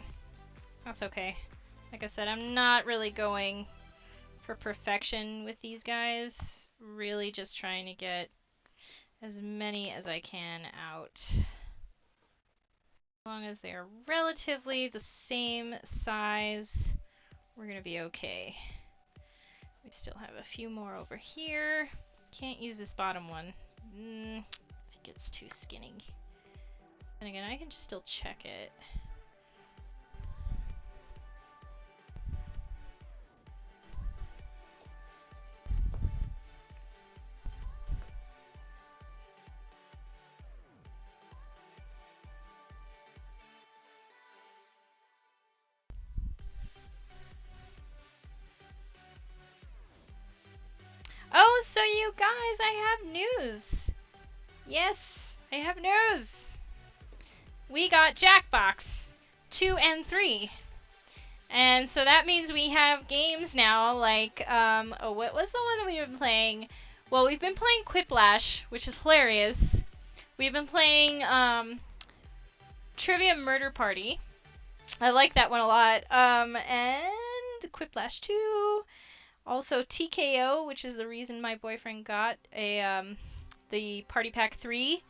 that's okay. Like I said, I'm not really going for perfection with these guys. Really just trying to get as many as I can out. As long as they're relatively the same size, we're gonna be okay. We still have a few more over here. Can't use this bottom one. I think it's too skinny. And again, I can still check it. Oh, so you guys, I have news. Yes, I have news. We got Jackbox 2 and 3. And so that means we have games now like, oh, what was the one that we've been playing? Well, we've been playing Quiplash, which is hilarious. We've been playing, Trivia Murder Party. I like that one a lot. And Quiplash 2. Also TKO, which is the reason my boyfriend got the Party Pack 3.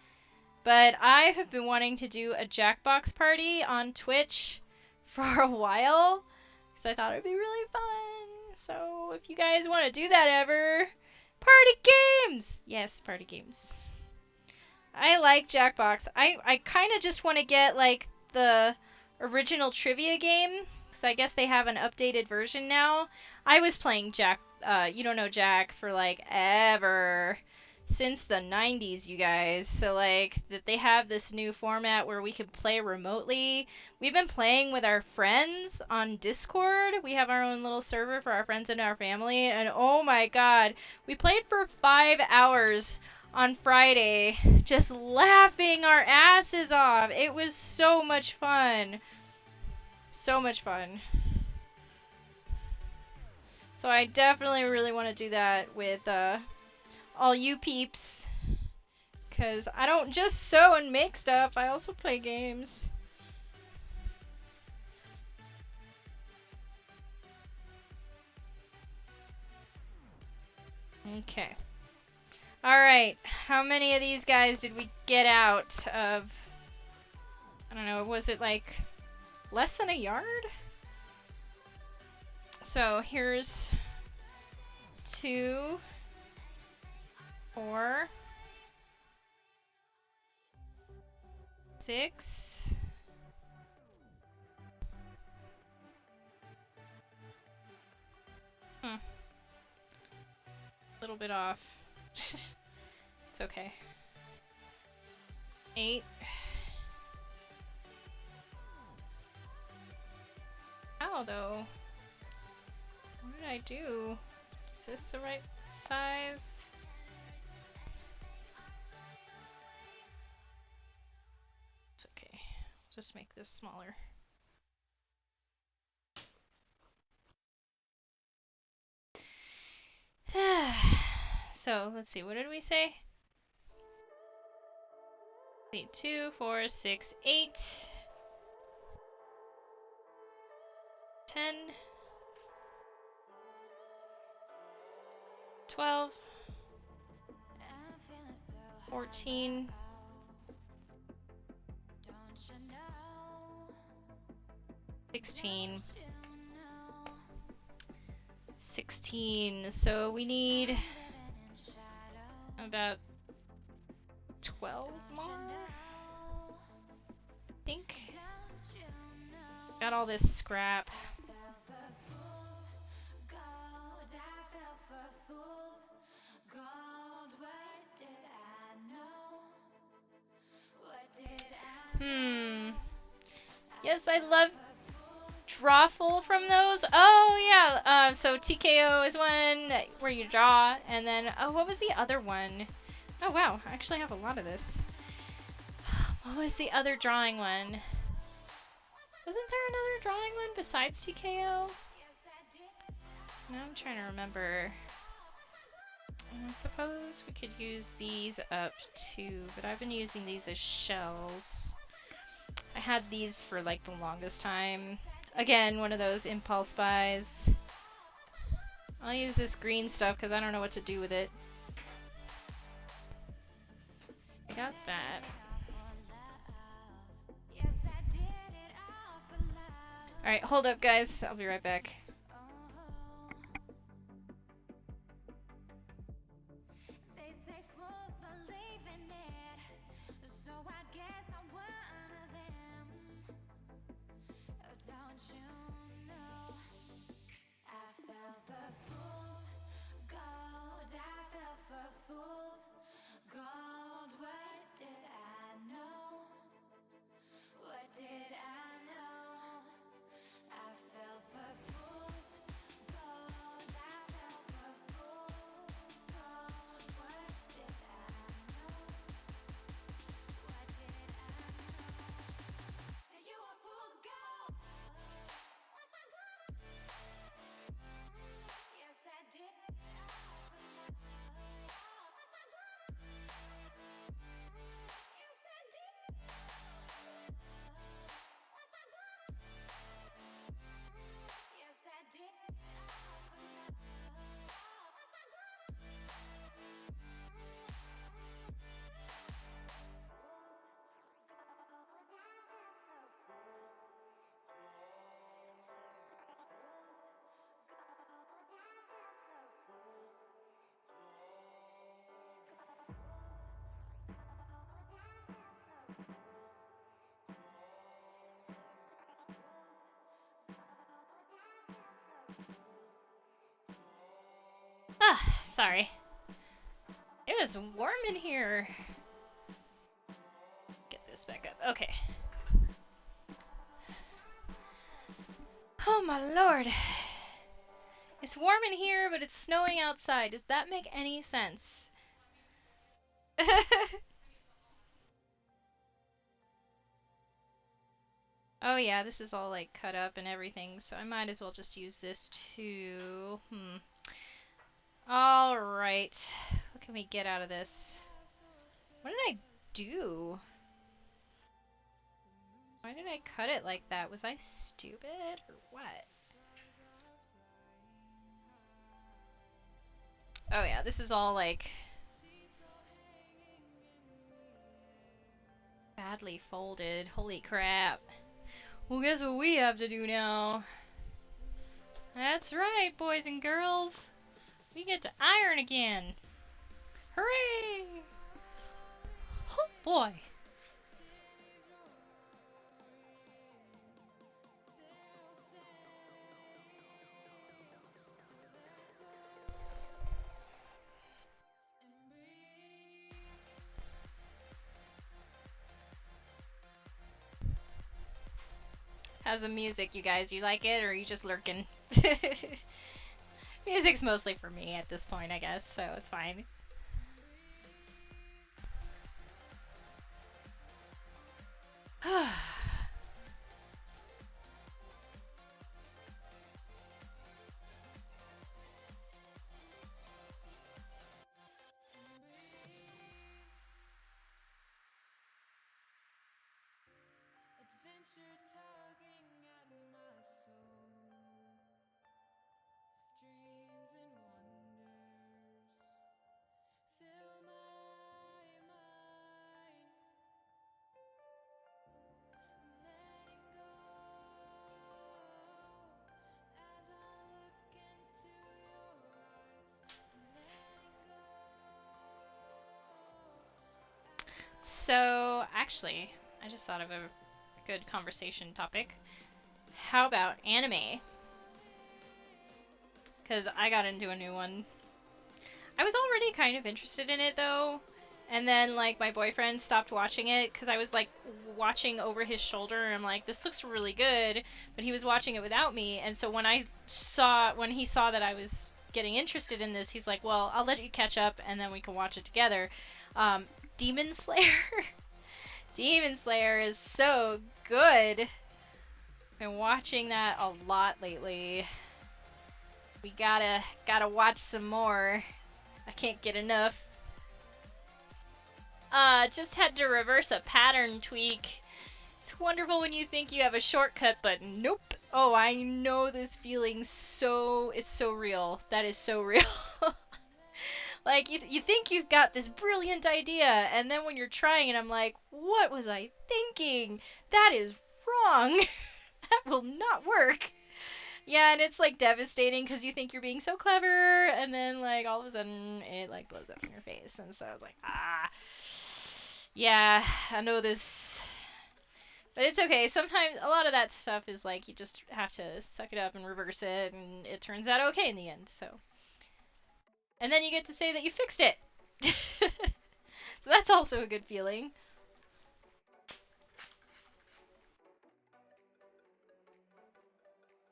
But I have been wanting to do a Jackbox party on Twitch for a while, because I thought it would be really fun. So if you guys want to do that ever, Party games! Yes, party games. I like Jackbox. I kind of just want to get, like, the original trivia game, because I guess they have an updated version now. I was playing You Don't Know Jack for, like, ever. Since the 90s, you guys. So, like, that they have this new format where we can play remotely. We've been playing with our friends on Discord. We have our own little server for our friends and our family, and oh my god, we played for 5 hours on Friday, just laughing our asses off. It was so much fun. So much fun. So I definitely really want to do that with all you peeps. Because I don't just sew and make stuff, I also play games. Okay. Alright, how many of these guys did we get out of... I don't know, was it like less than a yard? So here's 2, 4, 6, a little bit off. It's okay. 8. How though? What did I do? Is this the right size? It's okay. Just make this smaller. So let's see, what did we say? 2, 4, 6, 8, 10, 12, 14, 16, 16. So we need about 12 more, I think. Got all this scrap. Yes, I love drawful from those. Oh yeah, so TKO is one where you draw, and then oh, what was the other one? Oh wow, I actually have a lot of this. What was the other drawing one? Wasn't there another drawing one besides TKO? Now I'm trying to remember. I suppose we could use these up too, but I've been using these as shells. I had these for like the longest time. Again, one of those impulse buys. I'll use this green stuff because I don't know what to do with it. Got that. Alright, hold up guys. I'll be right back. Sorry. It was warm in here. Get this back up. Okay. Oh my lord. It's warm in here, but it's snowing outside. Does that make any sense? Oh yeah, this is all like cut up and everything, so I might as well just use this too. Alright. What can we get out of this? What did I do? Why did I cut it like that? Was I stupid or what? Oh yeah, this is all like badly folded. Holy crap. Well, guess what we have to do now? That's right, boys and girls. We get to iron again. Hooray! Oh boy. How's the music, you guys? You like it, or are you just lurking? Music's mostly for me at this point, I guess, so it's fine. Adventure tugging at my soul, dreams and wonders fill my mind. Letting go as I look into your eyes. Letting go. So, actually, I just thought of a good conversation topic. How about anime? Because I got into a new one. I was already kind of interested in it, though. And then, like, my boyfriend stopped watching it because I was, like, watching over his shoulder. And I'm like, this looks really good. But he was watching it without me. And so when he saw that I was getting interested in this, he's like, well, I'll let you catch up and then we can watch it together. Demon Slayer. Demon Slayer is so good. Been watching that a lot lately. We gotta watch some more. I can't get enough. Just had to reverse a pattern tweak. It's wonderful when you think you have a shortcut, but nope. Oh, I know this feeling it's so real. That is so real. Like, you think you've got this brilliant idea, and then when you're trying it, I'm like, what was I thinking? That is wrong. That will not work. Yeah, and it's, like, devastating because you think you're being so clever, and then, like, all of a sudden, it, like, blows up in your face. And so I was like, yeah, I know this. But it's okay. Sometimes, a lot of that stuff is, like, you just have to suck it up and reverse it, and it turns out okay in the end, so. And then you get to say that you fixed it. So that's also a good feeling.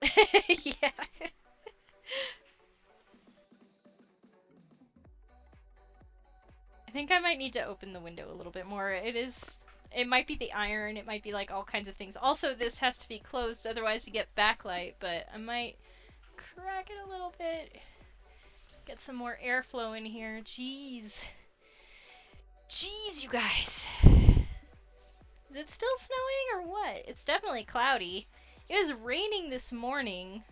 Yeah. I think I might need to open the window a little bit more. It might be the iron, it might be like all kinds of things. Also, this has to be closed, otherwise you get backlight, but I might crack it a little bit. Get some more airflow in here. Jeez. Jeez, you guys. Is it still snowing or what? It's definitely cloudy. It was raining this morning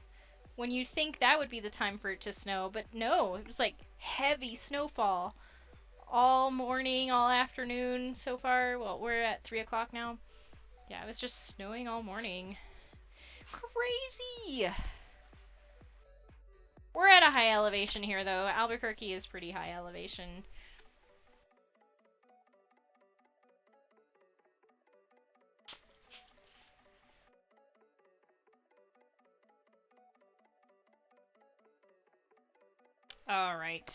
when you'd think that would be the time for it to snow, but no, it was like heavy snowfall all morning, all afternoon so far. Well, we're at 3 o'clock now. Yeah, it was just snowing all morning. Crazy! We're at a high elevation here, though. Albuquerque is pretty high elevation. Alright.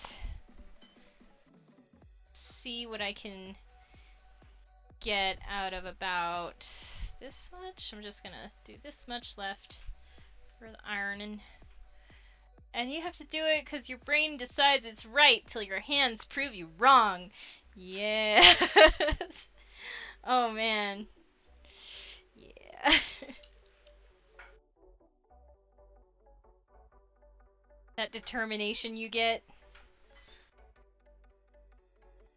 See what I can get out of about this much. I'm just gonna do this much left for the ironing. And you have to do it because your brain decides it's right till your hands prove you wrong. Yes. Oh man. Yeah. That determination you get.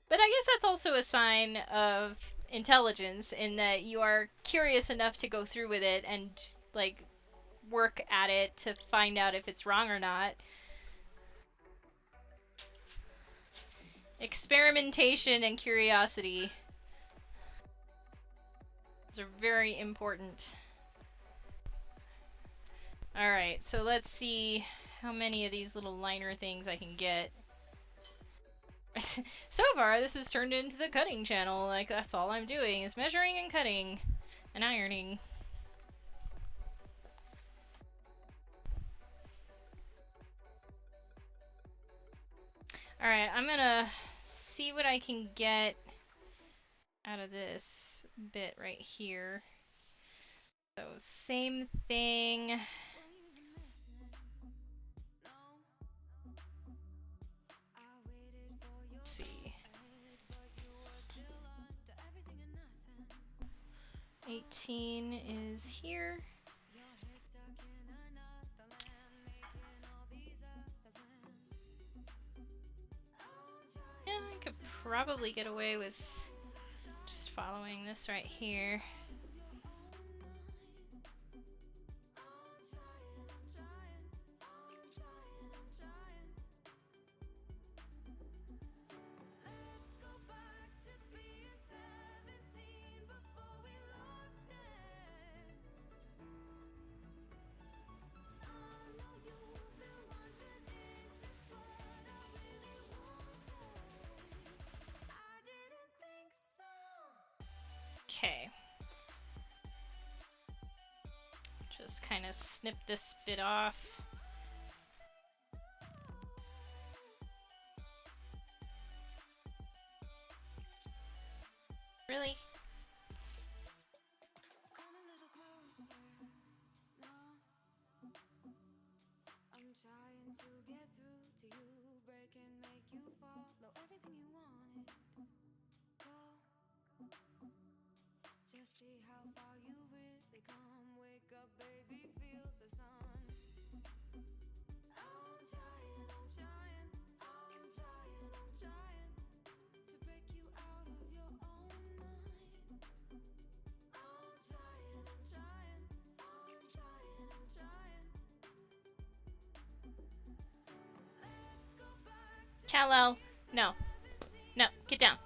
But I guess that's also a sign of intelligence in that you are curious enough to go through with it and, like, work at it to find out if it's wrong or not. Experimentation and curiosity. Those are very important. Alright, so let's see how many of these little liner things I can get. So far, this has turned into the cutting channel. Like, that's all I'm doing is measuring and cutting and ironing. Alright, I'm gonna see what I can get out of this bit right here. So, same thing. Let's see. 18 is here. Yeah, I could probably get away with just following this right here. Okay. Just kind of snip this bit off. Really? Kal-El, no. No, get down.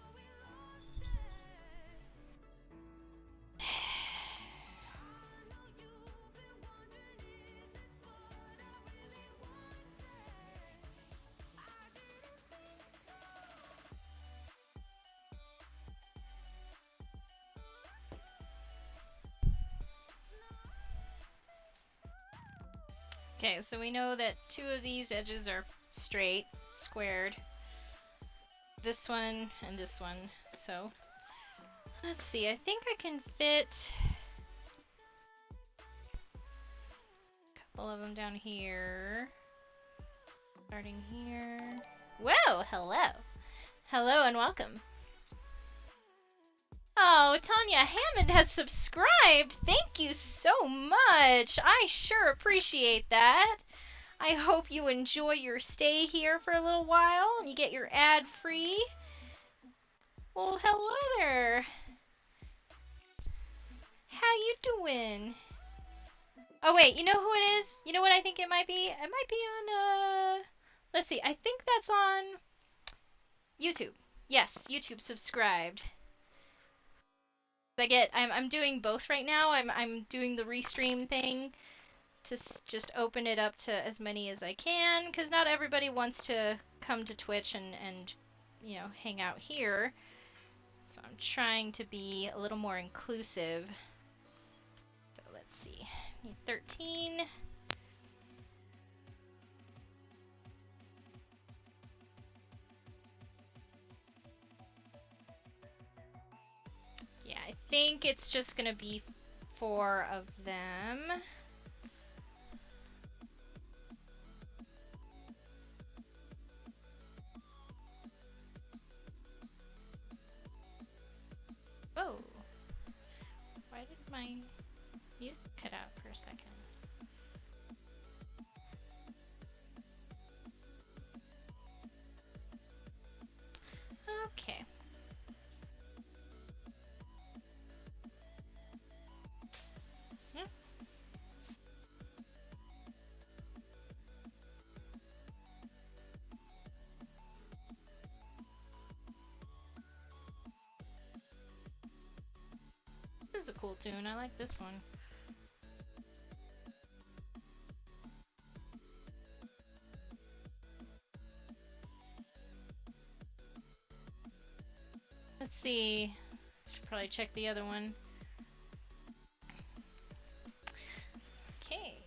Okay, so we know that two of these edges are straight, squared. This one and this one. So, let's see. I think I can fit a couple of them down here. Starting here. Whoa, hello. Hello and welcome. Oh, Tanya Hammond has subscribed! Thank you so much! I sure appreciate that. I hope you enjoy your stay here for a little while and you get your ad free. Well, hello there. How you doing? Oh wait, you know who it is? You know what I think it might be? It might be on, let's see, I think that's on YouTube. Yes, YouTube subscribed. I'm doing both right now. I'm doing the restream thing to just open it up to as many as I can, because not everybody wants to come to Twitch and you know, hang out here. So I'm trying to be a little more inclusive. So let's see. Need 13. think it's just gonna be 4 of them. Whoa. Why did my music cut out for a second? Okay. Hmm. This is a cool tune. I like this one. Let's see. Should probably check the other one. Okay.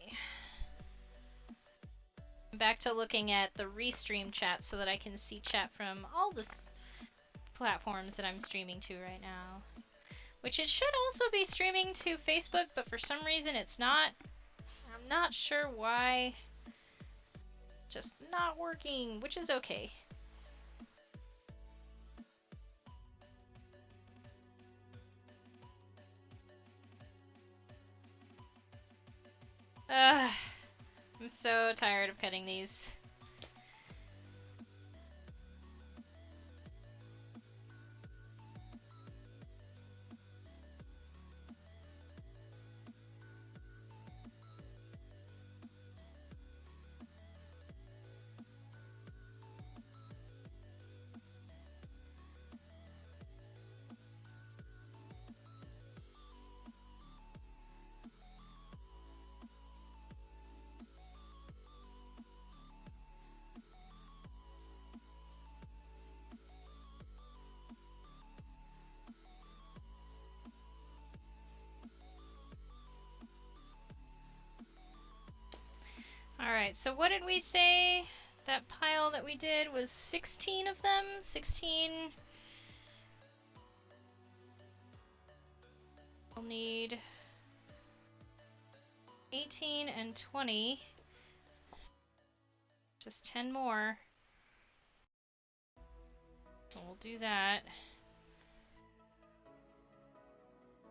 Back to looking at the restream chat so that I can see chat from all the platforms that I'm streaming to right now. Which it should also be streaming to Facebook, but for some reason it's not. I'm not sure why. Just not working, which is okay. I'm so tired of cutting these. Alright, so what did we say? That pile that we did was 16 of them? 16. We'll need 18 and 20. Just 10 more. So we'll do that.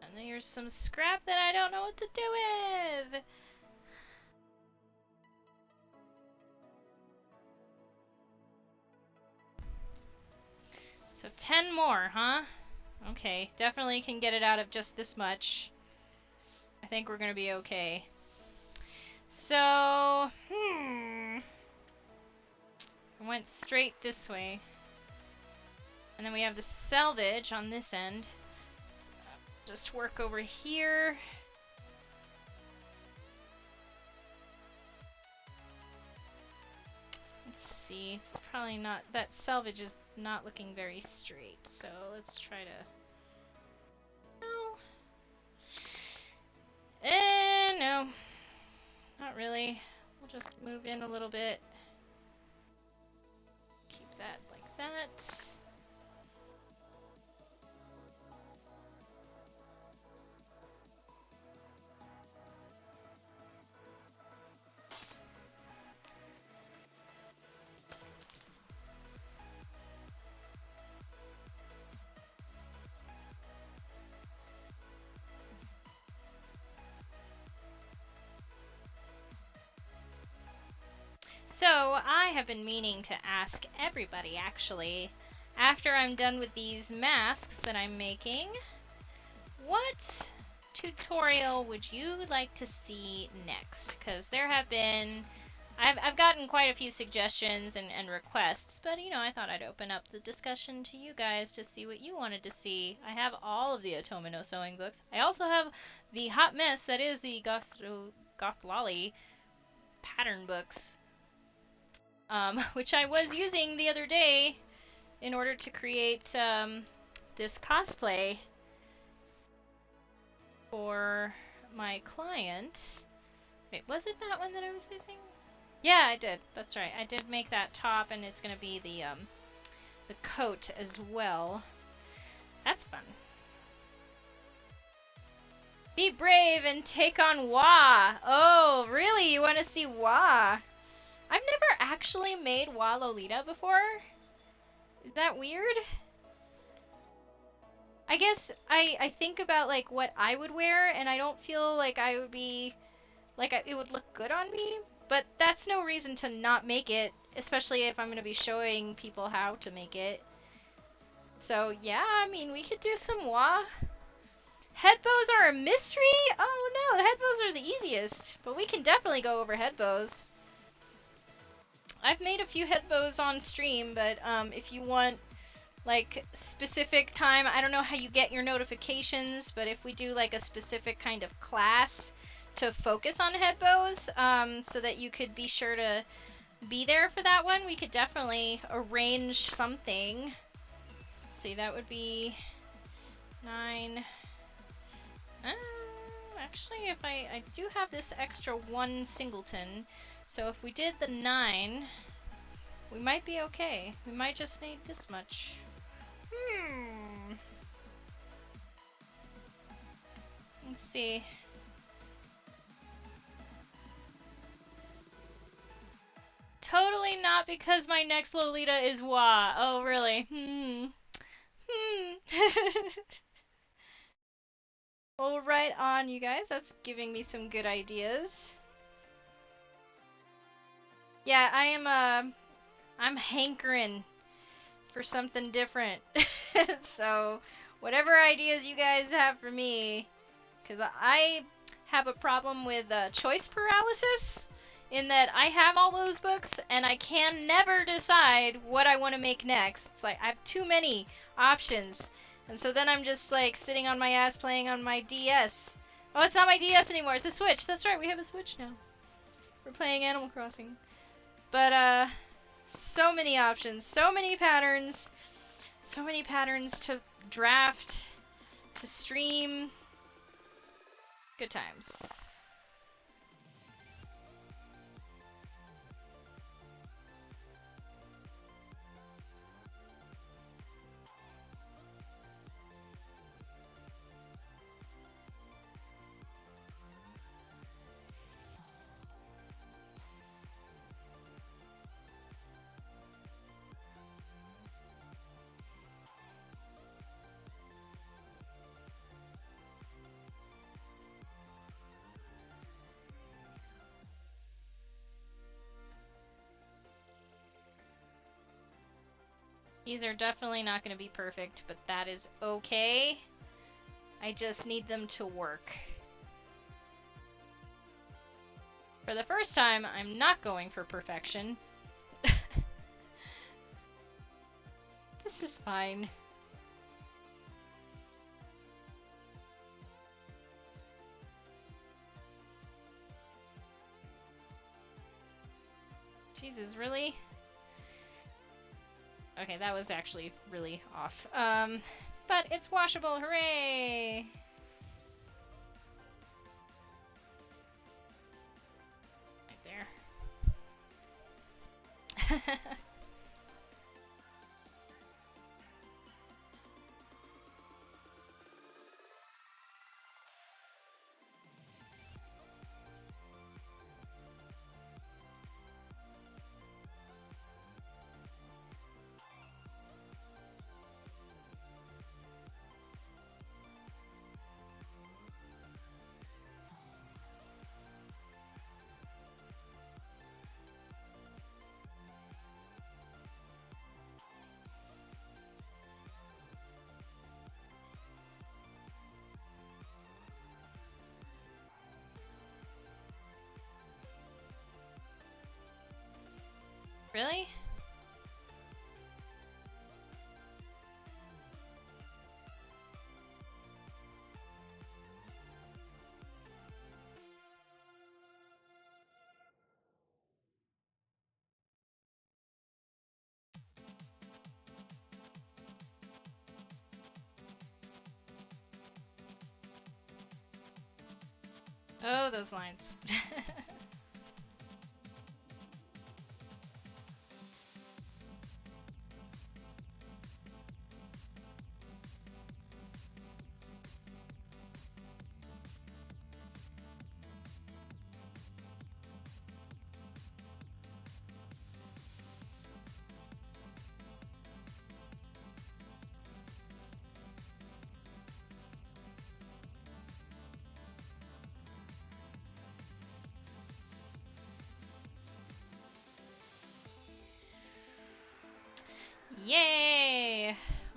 And there's some scrap that I don't know what to do with! So 10 more, huh? Okay, definitely can get it out of just this much. I think we're gonna be okay. So, I went straight this way. And then we have the salvage on this end. Just work over here. Let's see, it's probably not, that salvage is not looking very straight, so let's try to, no, not really. We'll just move in a little bit. Keep that like that. So, I have been meaning to ask everybody, actually, after I'm done with these masks that I'm making, what tutorial would you like to see next? Because there have been... I've gotten quite a few suggestions and requests, but, you know, I thought I'd open up the discussion to you guys to see what you wanted to see. I have all of the Otome no Sewing books. I also have the hot mess that is the Gothlali pattern books. Which I was using the other day in order to create this cosplay for my client. Wait, was it that one that I was using? Yeah, I did. That's right. I did make that top, and it's gonna be the coat as well. That's fun. Be brave and take on Wa. Oh, really? You want to see Wa? I've never actually made Wa Lolita before. Is that weird? I guess I think about like what I would wear, and I don't feel like I would be like it would look good on me. But that's no reason to not make it, especially if I'm gonna be showing people how to make it. So yeah, I mean we could do some Wa. Head bows are a mystery? Oh no, the head bows are the easiest, but we can definitely go over head bows. I've made a few head bows on stream, but if you want like specific time, I don't know how you get your notifications, but if we do like a specific kind of class to focus on head bows, so that you could be sure to be there for that one, we could definitely arrange something. Let's see, that would be 9. Actually, if I do have this extra 1 singleton, so if we did the 9, we might be okay. We might just need this much. Let's see. Totally not because my next Lolita is Wa. Oh, really? Well, right on, you guys. That's giving me some good ideas. Yeah, I'm hankering for something different. So, whatever ideas you guys have for me, because I have a problem with choice paralysis, in that I have all those books and I can never decide what I want to make next. It's like I have too many options, and so then I'm just like sitting on my ass playing on my DS. Oh, it's not my DS anymore, it's the Switch. That's right, we have a Switch now. We're playing Animal Crossing. But so many options, so many patterns to draft, to stream. Good times. These are definitely not going to be perfect, but that is okay. I just need them to work. For the first time, I'm not going for perfection. This is fine. Jesus, really? Okay, that was actually really off. But it's washable, hooray! Right there. Really? Oh, those lines.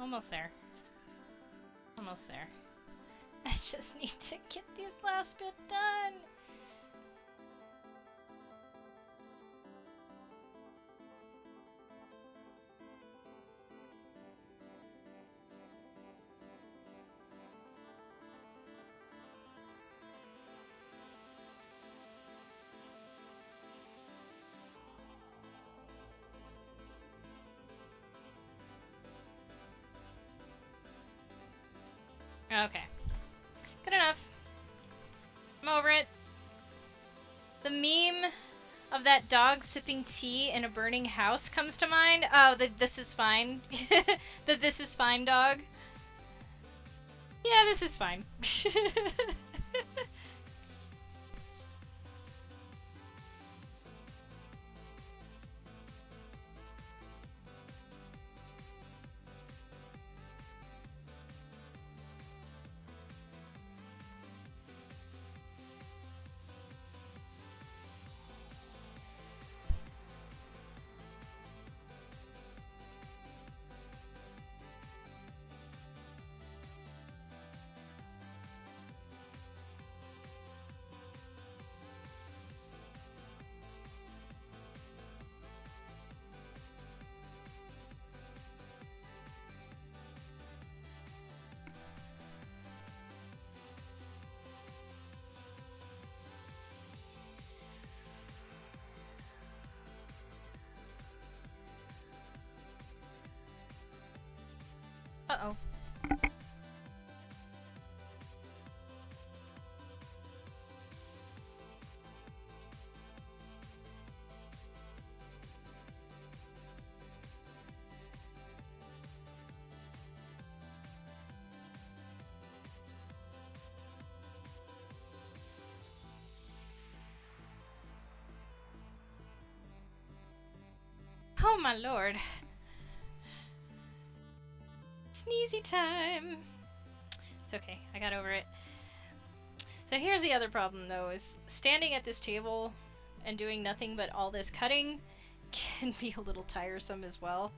Almost there. Almost there. I just need to get this last bit done. Okay. Good enough. I'm over it. The meme of that dog sipping tea in a burning house comes to mind. Oh, the this is fine. The this is fine dog. Yeah, this is fine. Uh-oh. Oh my lord. Sneezy time. It's okay, I got over it. So here's the other problem though, is standing at this table and doing nothing but all this cutting can be a little tiresome as well.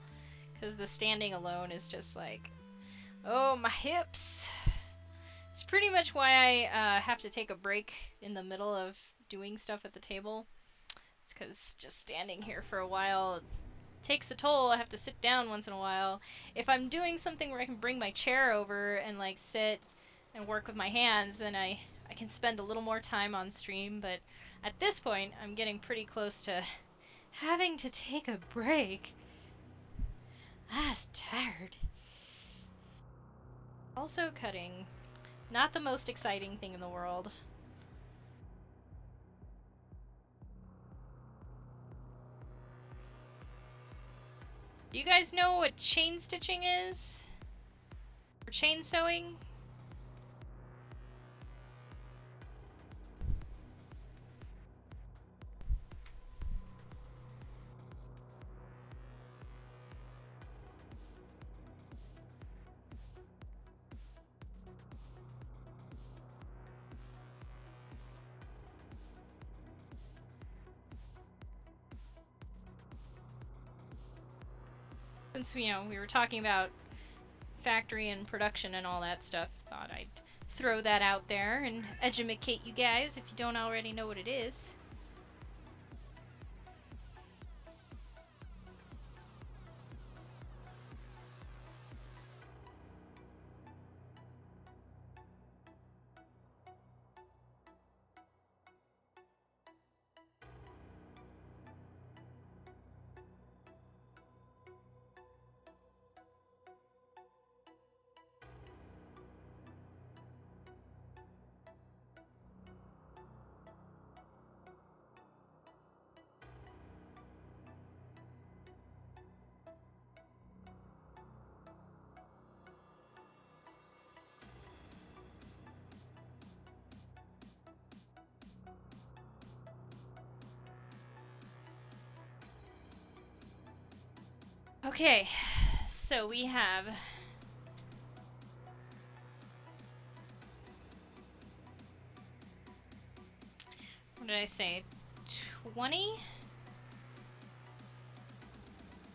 Because the standing alone is just like, oh, my hips. It's pretty much why I have to take a break in the middle of doing stuff at the table. It's because just standing here for a while takes a toll. I have to sit down once in a while. If I'm doing something where I can bring my chair over and like sit and work with my hands, then I can spend a little more time on stream. But at this point, I'm getting pretty close to having to take a break. I was tired. Also cutting. Not the most exciting thing in the world. Do you guys know what chain stitching is? Or chain sewing? Since, you know, we were talking about factory and production and all that stuff, thought I'd throw that out there and educate you guys if you don't already know what it is. Okay, so we have what did I say? 20?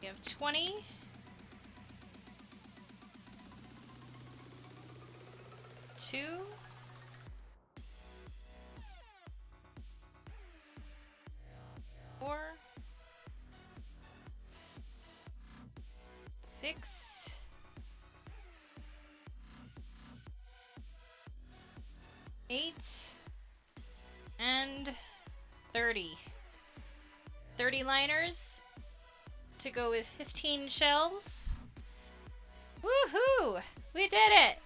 We have 20 2, 4, 6, 8, and 30. 30 liners to go with 15 shells. Woohoo! We did it!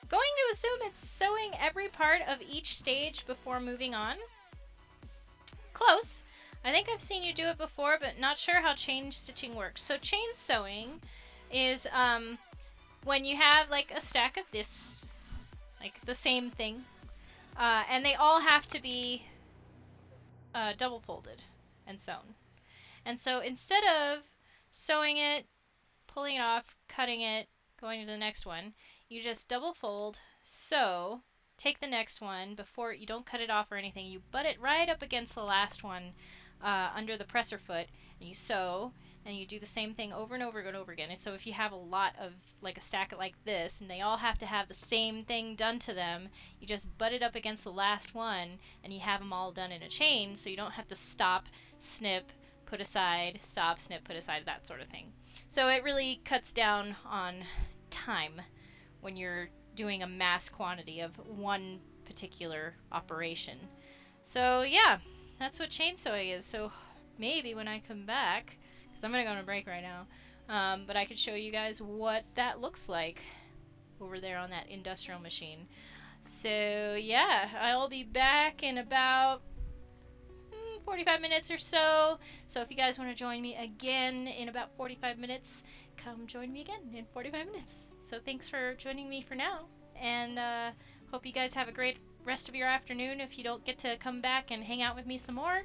Going to assume it's sewing every part of each stage before moving on. Close. I think I've seen you do it before, but not sure how chain stitching works. So chain sewing is when you have like a stack of this, like the same thing, and they all have to be double folded and sewn. And so instead of sewing it, pulling it off, cutting it, going to the next one, you just double fold, sew, take the next one, before you don't cut it off or anything, you butt it right up against the last one under the presser foot, and you sew, and you do the same thing over and over and over again. And so if you have a lot of, like a stack like this, and they all have to have the same thing done to them, you just butt it up against the last one, and you have them all done in a chain, so you don't have to stop, snip, put aside, stop, snip, put aside, that sort of thing. So it really cuts down on time when you're doing a mass quantity of one particular operation. So yeah, that's what chain sewing is. So maybe when I come back, because I'm going to go on a break right now, but I could show you guys what that looks like over there on that industrial machine. So yeah, I'll be back in about 45 minutes or so. So if you guys want to join me again in about 45 minutes, come join me again in 45 minutes. So thanks for joining me for now, and hope you guys have a great rest of your afternoon if you don't get to come back and hang out with me some more.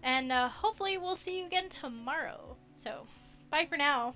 And hopefully we'll see you again tomorrow. So bye for now.